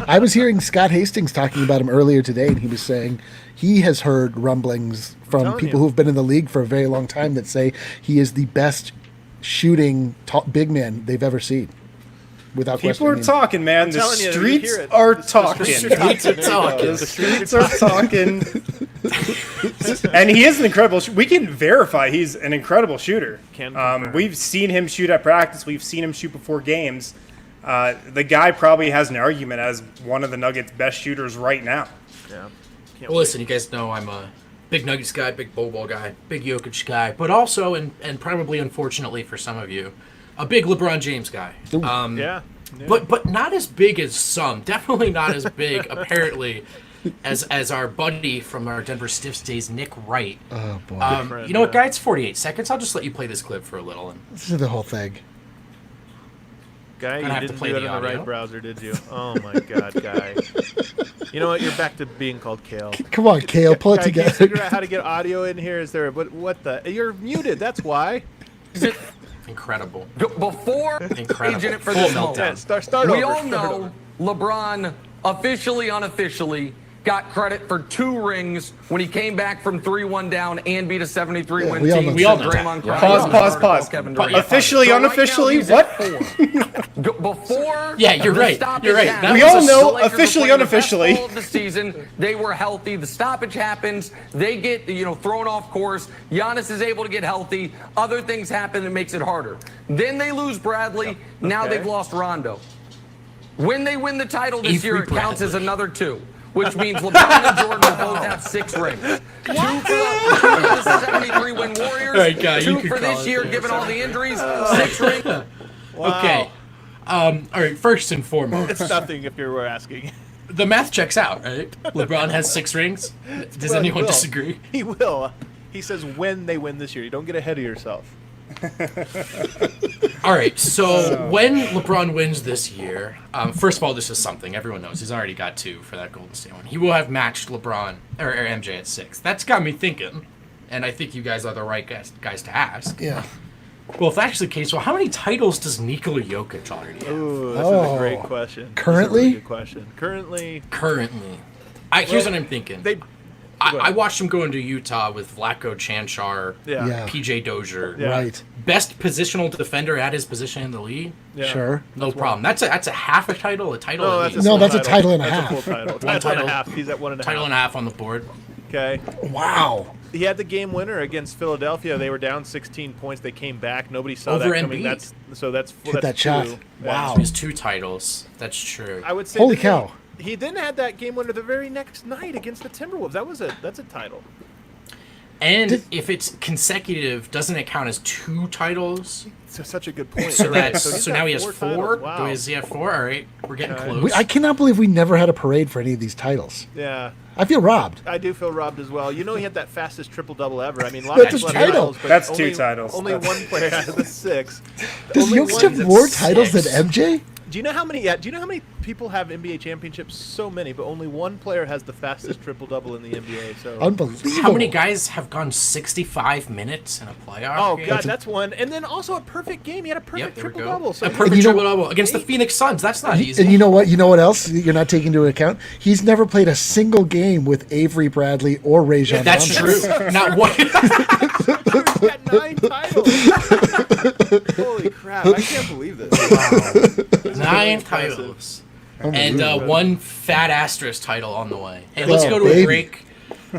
I was hearing Scott Hastings talking about him earlier today, and he was saying he has heard rumblings from telling people you. who've been in the league for a very long time that say he is the best shooting big man they've ever seen. Without People question. are talking, man. The telling you, you streets hear it. are The talking. streets are talking. The streets are talking. And he is an incredible. We can verify he's an incredible shooter. Can confirm. We've seen him shoot at practice. We've seen him shoot before games. The guy probably has an argument as one of the Nuggets' best shooters right now. Yeah. Well, listen, you guys know I'm a big Nuggets guy, big Bol Bol guy, big Jokic guy, but also, and probably unfortunately for some of you, a big LeBron James guy. Yeah. But not as big as some. Definitely not as big, apparently, as our buddy from our Denver Stiffs days, Nick Wright. Oh, boy. friend, You know what, yeah. guy? It's 48 seconds. I'll just let you play this clip for a little. And This is the whole thing. Guy, Gonna you have to didn't play do it the on the audio. right browser, did you? Oh my God, Guy. You know what? You're back to being called Kale. Come on, Kale, pull it Guy, can't together. figure out how to get audio in here. Is there? What the? You're muted. That's why. incredible. Before Incredible. agent it for Full this meltdown. moment. Start We over. all Start know LeBron officially, unofficially got credit for 2 rings when he came back from 3-1 down and beat a 73-win we all team. know We all know Draymond that. Green Pause. Kevin But Durant. Officially, So right now unofficially, he's what? at 4. Before Yeah, you're the right. stoppage You're right. happened, That We was all a know, the Lakers were officially, playing the best unofficially. ball of the season. They were healthy. The stoppage happens. They get thrown off course. Giannis is able to get healthy. Other things happen and makes it harder. Then they lose Bradley. Now Okay. they've lost Rondo. When they win the title this Avery year, it counts Bradley. as another 2. Which means LeBron and Jordan will both have 6 rings. 2 for the 73-win Warriors. All right, Guy, you 2 can for call this it year, there. given all the injuries. 6 rings. Okay. All right, first and foremost, It's nothing if you were asking. the math checks out, right? LeBron has 6 rings. Does Well, he anyone will. disagree? He will. He says when they win this year. You don't get ahead of yourself. All right, so when LeBron wins this year, first of all, this is something everyone knows. He's already got 2 for that Golden State one. He will have matched LeBron or MJ at 6. That's got me thinking, and I think you guys are the right guys to ask. Yeah. Well, if that's the case, well, how many titles does Nikola Jokic already have? Ooh, this is Oh. a great question. Currently? This is a really good question. Currently, Currently. Here's what I'm thinking. they. I watched him go into Utah with Vlatko Chanchar, Yeah. Yeah. PJ Dozier. Yeah. Right. Best positional defender at his position in the league. Yeah. Sure. No problem. That's a half a title, a title No, at that's a least. No, full that's a title and a That's half. a full title. One That's title. 1.5. He's at 1.5. Title and a half on the board. Okay. Wow. He had the game winner against Philadelphia. They were down 16 points. They came back. Nobody saw Over that coming. Embiid. That's that's Hit that 2. shot. Yeah. Wow. He has 2 titles. That's true. I would say. Holy that cow. He then had that game winner the very next night against the Timberwolves. That's a title. And if it's consecutive, doesn't it count as 2 titles? It's such a good point. So You're right. that's he's so got now he has 4 4. titles. Wow. Does he have 4? All right, we're getting Okay. close. I cannot believe we never had a parade for any of these titles. Yeah. I feel robbed. I do feel robbed as well. You know, he had that fastest triple-double ever. I mean, That's lots of a title. titles, but That's only, 2 titles. Only That's- one player has the 6. Does Only Jokic one- have more titles than 6. MJ? Do you know how many? Yeah. Do you know how many people have NBA championships? So many, but only one player has the fastest triple-double in the NBA. So. Unbelievable. How many guys have gone 65 minutes in a playoff Oh game? God, that's one. And then also a perfect game. He had a Yep, perfect there we triple-double. go. So A he- perfect you know- triple-double against the Phoenix Suns. That's not easy. And you know what? You know what else you're not taking into account? He's never played a single game with Avery Bradley or Rajon That's Rondo. true. Not one. He's got 9 titles. Holy crap! I can't believe this. This is 9 really impressive. titles. And Unbelievable. 1 fat asterisk title on the way. Hey, let's Oh, go to baby. a break.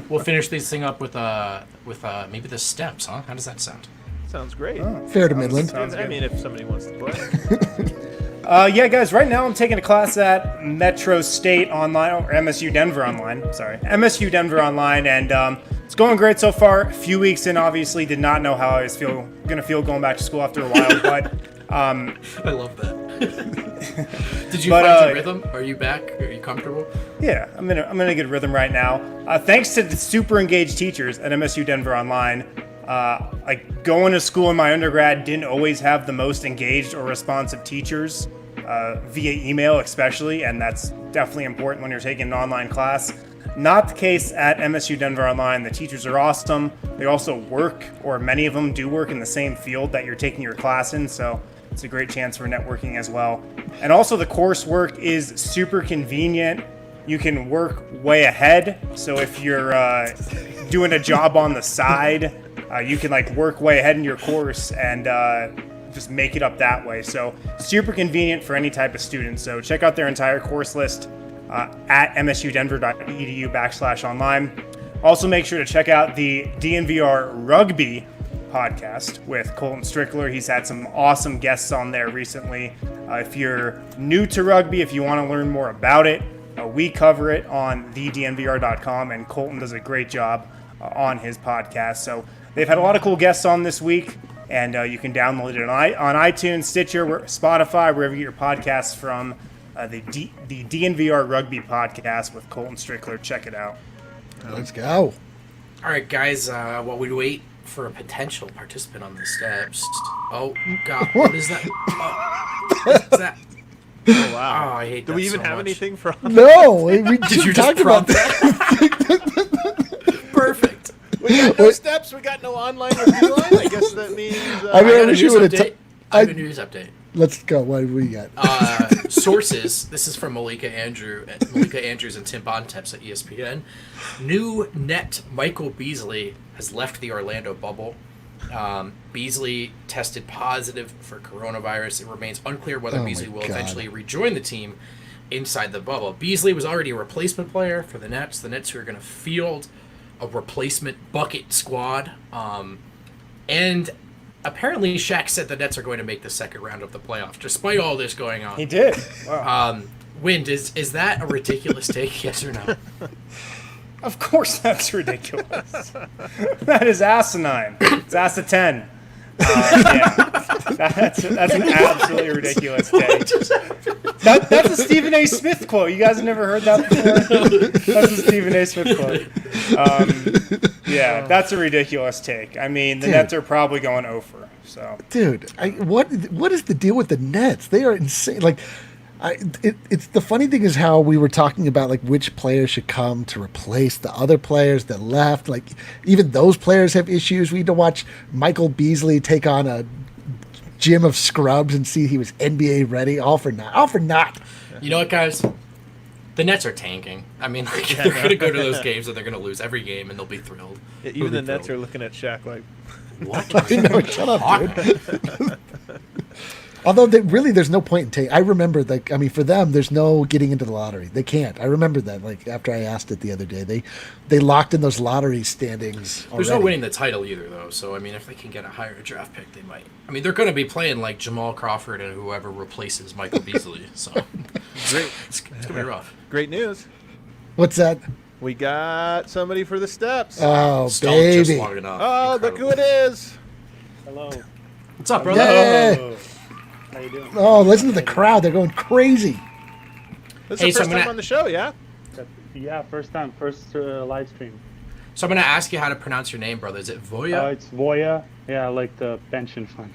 We'll finish this thing up with maybe the steps, huh? How does that sound? Sounds great. Fair to Midland. Sounds I good. mean, if somebody wants to play. Yeah, guys, right now I'm taking a class at Metro State Online, or MSU Denver Online. Sorry, MSU Denver Online, and it's going great so far. A few weeks in, obviously, did not know how I was going to feel going back to school after a while, but... I love that. Did you find your rhythm? Are you back? Are you comfortable? Yeah, I'm in a good rhythm right now. Thanks to the super engaged teachers at MSU Denver Online. Like going to school in my undergrad didn't always have the most engaged or responsive teachers via email, especially, and that's definitely important when you're taking an online class. Not the case at MSU Denver Online. The teachers are awesome. They also work, or many of them do work in the same field that you're taking your class in, so it's a great chance for networking as well. And also the coursework is super convenient. You can work way ahead. So if you're doing a job on the side, you can like work way ahead in your course and just make it up that way. So super convenient for any type of student. So check out their entire course list at msudenver.edu/online. Also make sure to check out the DNVR Rugby podcast with Colton Strickler. He's had some awesome guests on there recently. If you're new to rugby, if you want to learn more about it, we cover it on thednvr.com, and Colton does a great job on his podcast. So they've had a lot of cool guests on this week, and you can download it on iTunes, Stitcher, Spotify, wherever you get your podcasts from. The DNVR Rugby podcast with Colton Strickler. Check it out. Let's go. All right, guys, while we wait for a potential participant on the steps. Oh, God, what is that? What is that? Oh, wow. Oh, I hate that. Do we even so have much. anything for No, we Did you talked just about prompt that. Perfect. We got no steps. We got no online review line. I guess that means. I mean, I got a wish news you would've update. I have a news update. Let's go. What do we got? Sources. This is from Malika Andrews and Tim Bontemps at ESPN. New net Michael Beasley has left the Orlando bubble. Beasley tested positive for coronavirus. It remains unclear whether Beasley will eventually rejoin the team inside the bubble. Beasley was already a replacement player for the Nets. The Nets who are going to field a replacement bucket squad. And apparently Shaq said the Nets are going to make the second round of the playoffs, despite all this going on. He did. Wow. Wind, is that a ridiculous take, yes or no? Of course that's ridiculous. That is asinine. It's ass a 10. Yeah. That's an absolutely ridiculous take. That's a Stephen A. Smith quote. You guys have never heard that before? That's a Stephen A. Smith quote. Yeah, that's a ridiculous take. I mean, the Nets are probably going over. So, dude, what is the deal with the Nets? They are insane. Like, it's the funny thing is how we were talking about like which players should come to replace the other players that left. Like, even those players have issues. We had to watch Michael Beasley take on a gym of scrubs and see he was NBA ready. All for naught. You know what, guys? The Nets are tanking. I mean, like, they're going to go to those games and they're going to lose every game and they'll be thrilled. Yeah, even the Nets are looking at Shaq like, what? No, shut up, dude. Although there's no point in taking. I remember that. I mean, for them, there's no getting into the lottery. They can't. I remember that. Like after I asked it the other day, they locked in those lottery standings. There's no winning the title either, though. So I mean, if they can get a higher draft pick, they might. I mean, they're going to be playing like Jamal Crawford and whoever replaces Michael Beasley. So great. It's going to be rough. Great news. What's that? We got somebody for the steps. Oh, Stalled baby. just long enough. Oh, Incredible. look who it is. Hello. What's up, brother? Yeah. How you doing? Oh, listen to the crowd. They're going crazy. This Hey, is so the I'm first time gonna- on the show, yeah? Yeah, first live stream. So I'm going to ask you how to pronounce your name, brother. Is it Voya? It's Voya. Yeah, like the pension fund.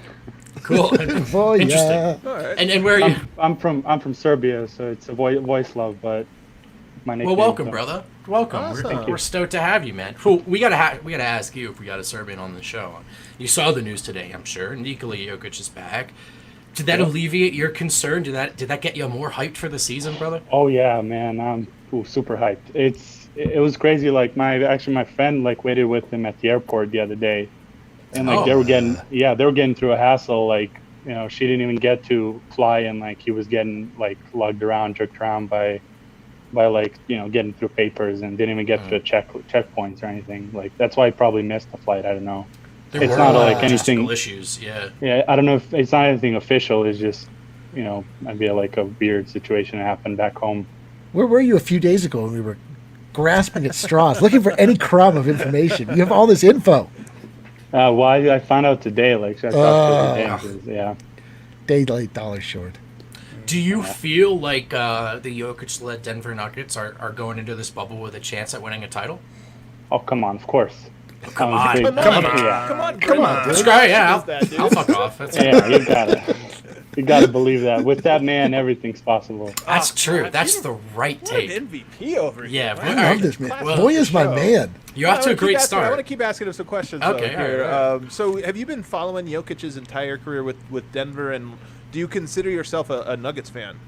Cool. Oh, Interesting. yeah. All right. And where are you? I'm from Serbia, so it's a voice love, but my nickname. Well, welcome, so- brother. Welcome. Awesome. We're stoked to have you, man. Cool. We gotta ask you if we got a Serbian on the show. You saw the news today, I'm sure. Nikola Jokic is back. Did that alleviate your concern? Did that get you more hyped for the season, brother? Oh yeah, man, I'm super hyped. It was crazy. Like my friend like waited with him at the airport the other day, and like they were getting through a hassle. Like, you know, she didn't even get to fly, and like he was getting like lugged around, jerked around by like, you know, getting through papers, and didn't even get to checkpoints or anything. Like that's why he probably missed the flight. I don't know. There It's were not like logistical anything. issues. Yeah. Yeah, I don't know if it's not anything official. It's just might be like a weird situation that happened back home. Where were you a few days ago when we were grasping at straws, looking for any crumb of information? You have all this info. Well, I found out today. Like, I thought today, yeah. Day late, dollar short. Do you feel like the Jokic-led Denver Nuggets are going into this bubble with a chance at winning a title? Oh, come on, of course. Come on. Come on, This dude. guy, yeah, I'll fuck off. Yeah, you gotta believe that. With that man, everything's possible. That's true. That's the right take. MVP over here. Yeah, I love this man. Well, Boy is my man. You're off to a great I want start. to keep asking him some questions. Okay, here. all right. So, have you been following Jokic's entire career with Denver, and do you consider yourself a Nuggets fan?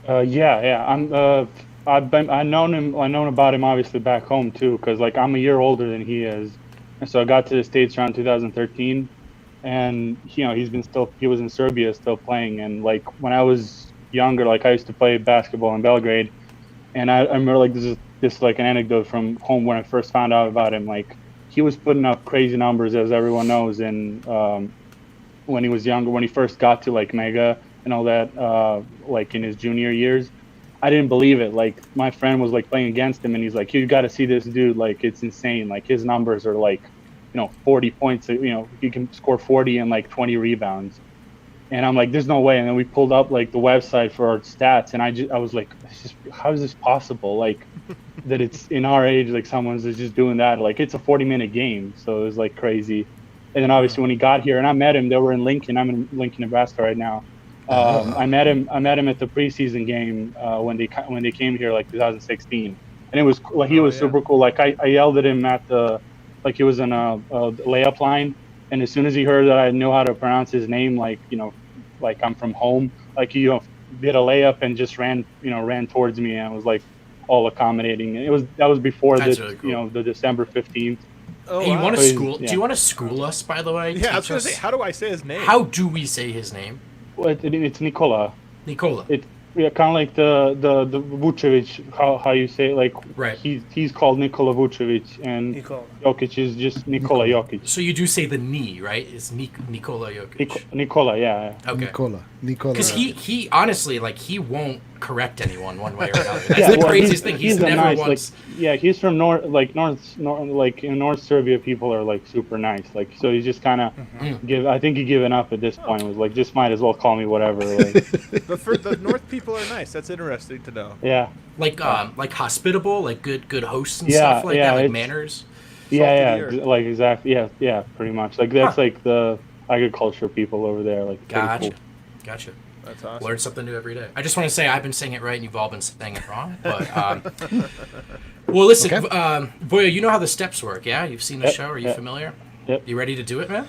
Yeah. I known about him obviously back home too, because like I'm a year older than he is, and so I got to the States around 2013, and he was in Serbia still playing, and like when I was younger, like I used to play basketball in Belgrade, and I remember like this like an anecdote from home when I first found out about him. Like he was putting up crazy numbers, as everyone knows, and when he was younger, when he first got to like Mega and all that, like in his junior years, I didn't believe it. Like my friend was like playing against him, and he's like, "You got to see this dude. Like it's insane. Like his numbers are like, 40 points. He can score 40 and like 20 rebounds." And I'm like, "There's no way." And then we pulled up like the website for our stats, and I was like, "How is this possible? Like that it's in our age, like someone's just doing that. Like it's a 40-minute game, so it was like crazy." And then obviously when he got here, and I met him, they were in Lincoln. I'm in Lincoln, Nebraska right now. I met him at the preseason game when they came here like 2016, and it was like he was super cool. Like I yelled at him at he was in a layup line, and as soon as he heard that I knew how to pronounce his name, like I'm from home, like he did a layup and just ran towards me, and was like all accommodating. And that was before really cool. the December 15th. Oh, Hey, you wow. want to school? Yeah. Do you want to school us, by the way? Yeah, I was Teach going to us? say, how do I say his name? How do we say his name? Well, it's Nikola. Nikola. Kind of like the Vucevic, how you say it, like Right. he's called Nikola Vucevic, and Nikola. Jokic is just Nikola Jokic. So you do say the knee, right? It's Nikola Jokic. Nikola, yeah. Okay. Nicola. Because he honestly, like, he won't correct anyone one way or another. That's Yeah, the well, craziest thing. He's a never nice, once. he's from North, like in North Serbia, people are like super nice. Like, so he's just kind of I think he given up at this point. Was like, just might as well call me whatever. Like, The North people are nice. That's interesting to know. yeah. Like hospitable, like good hosts and Yeah, stuff like yeah, that, like it's- manners. Yeah, the earth. like exactly. Yeah, pretty much. Like that's like the agriculture people over there. Like, pretty Gotcha. cool. Gotcha. That's awesome. Learn something new every day. I just want to say I've been saying it right and you've all been saying it wrong. But well, listen, Okay. Voya, you know how the steps work, yeah? You've seen the Yep, show. Are you yep. familiar? Yep. You ready to do it, man?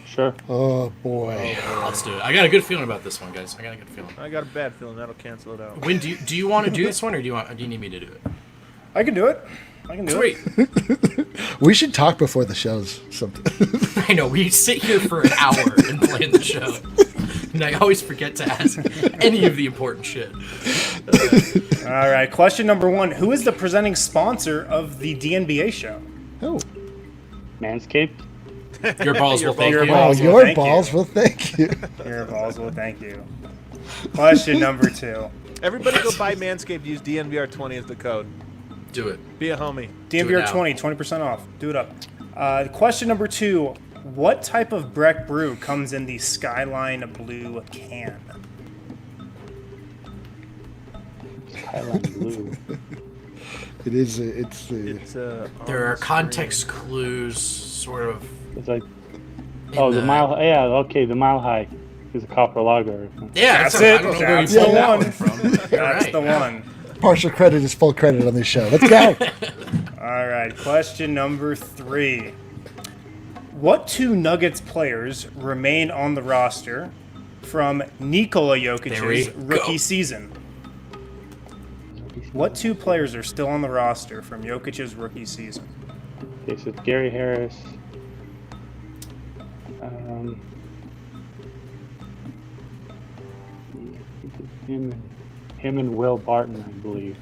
Sure. Oh boy. Let's do it. I got a good feeling about this one, guys. I got a good feeling. I got a bad feeling that'll cancel it out. Win, do you want to do this one, or do you need me to do it? I can do it. I can do Sweet. it. We should talk before the shows. Something. I know we sit here for an hour and plan the show, and I always forget to ask any of the important shit. All right. Question number 1. Who is the presenting sponsor of the DNBA show? Oh, Manscaped. Your balls will thank Your you. balls. oh, well, your thank balls. you. Well, thank you. Your balls will thank you. Question number 2. Everybody go buy Manscaped. Use DNVR20 as the code. Do it. Be a homie. DNVR now. 20, 20% off. Do it up. Question number 2. What type of Breck brew comes in the Skyline Blue can? Skyline Blue. It is. It's. It's There are context clues, sort of. It's like in the mile. Yeah, okay, the Mile High is a copper lager. Yeah, That's I it. don't know where you That's pulled the that one. one from. You're That's right. the one. Partial credit is full credit on this show. Let's go. All right. Question number 3. What 2 Nuggets players remain on the roster from Nikola There we Jokic's go. rookie season? What 2 players are still on the roster from Jokic's rookie season? Okay, so it's Gary Harris. Him and Will Barton, I believe.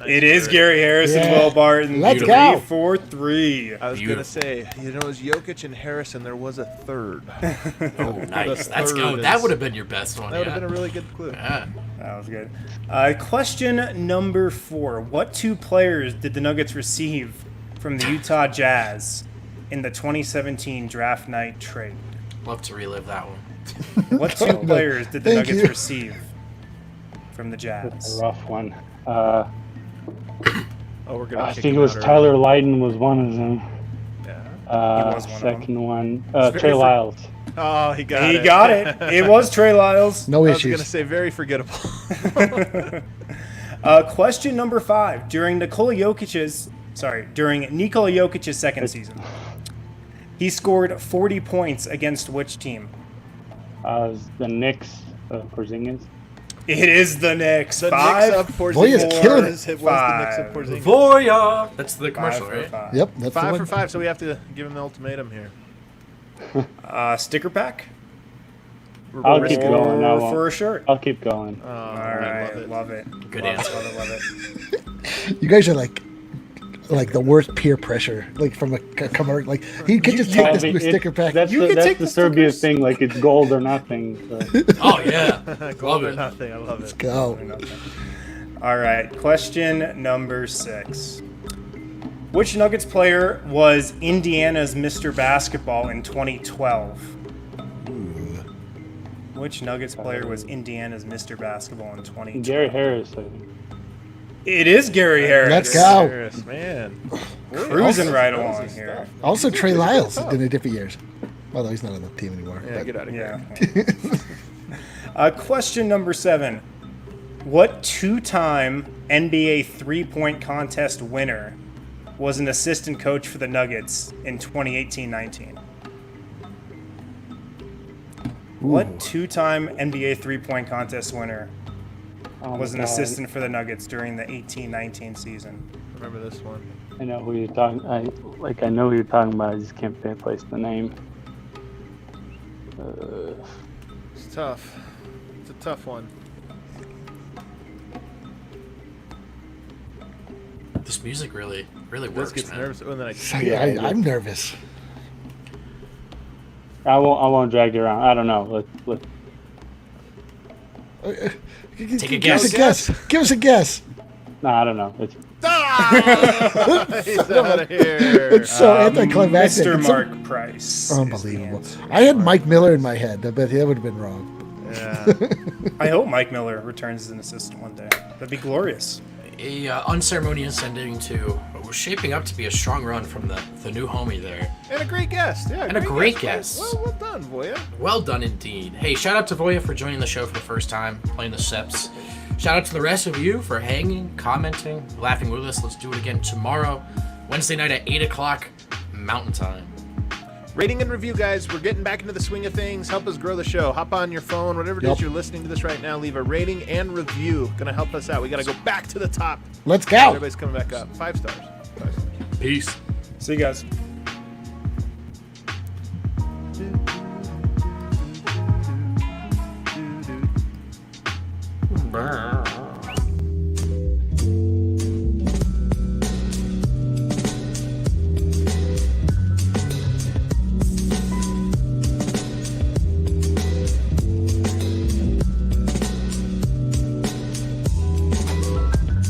It is Gary Harris and Yeah. Will Barton. Let's 3 go. for 3. I was gonna say, it was Jokic and Harris, and there was a third. Oh, nice. The That's third good. is- That would have been your best one. That would Yeah. have been a really good clue. Yeah. That was good. Question number 4. What 2 players did the Nuggets receive from the Utah Jazz in the 2017 draft night trade? Love to relive that one. What 2 players did the Thank Nuggets you. receive from the That's Jazz? a rough one. Oh, we're gonna. I kick think it him was out Tyler Lydon was one of them. Yeah. He was one of them. Second one, very Trey Lyles. Oh, he got He it. got it. It was Trey Lyles. No I was gonna issues. say very forgettable. Question number 5. During Nikola Jokic's second season, he scored 40 points against which team? The Knicks, Porzingis. It is the Knicks. The 5 Knicks of Porzingis. Boy, he's killing it. It was the Knicks of Porzingis. Voya! That's the 5 commercial, for right? 5. Yep, that's the 5 one. for 5, so we have to give him the ultimatum here. Sticker pack? I'll keep going. I Or won't. for a shirt? I'll keep going. Oh, All I right, love it. Good love answer. It, love it. You guys are like the worst peer pressure, like from a commercial. Like he could just take this sticker pack. That's You the, can that's take the the Serbia stickers. thing. Like it's gold or nothing. So. Oh, yeah. Gold Love or it. nothing. I love it. Go. All right, question number 6. Which Nuggets player was Indiana's Mr. Basketball in 2012? Which Nuggets player was Indiana's Mr. Basketball in 2012? Gary Harris, I think. It is Gary Harris. Let's go. Harris, man. Cruising right That was along his here. stuff. Also, Trey Lyles in the different years. Although he's not on the team anymore. Yeah, but- get out of here. Yeah. Question number 7. What 2-time NBA three-point contest winner was an assistant coach for the Nuggets in 2018-19? What 2-time NBA three-point contest winner Oh was my an God. assistant for the Nuggets during the 18-19 season? Remember this one. I know who you're talking. I know who you're talking about. I just can't place the name. It's tough. It's a tough one. This music really This works, gets man. nervous. Oh, and then I I'm nervous. I won't drag you around. I don't know. Let Take a Give us a guess. guess. Give us a guess. No, I don't know. It's He's out of here. It's so anticlimactic. Mr. It's so Mark Price. is the unbelievable. answer. I had Mike Miller in my head, but that would have been wrong. Yeah. I hope Mike Miller returns as an assistant one day. That'd be glorious. A unceremonious ending to what was shaping up to be a strong run from the new homie there. And a great guest. Yeah. And a great guest. Well done, Voya. Well done indeed. Hey, shout out to Voya for joining the show for the first time, playing the Seps. Shout out to the rest of you for hanging, commenting, laughing with us. Let's do it again tomorrow, Wednesday night at 8 o'clock Mountain Time. Rating and review, guys. We're getting back into the swing of things. Help us grow the show. Hop on your phone, whatever it is you're listening to this right now. Leave a rating and review. Gonna help us out. We gotta go back to the top. Let's go. Everybody's coming back up. 5 stars. 5 stars. Peace. See you guys.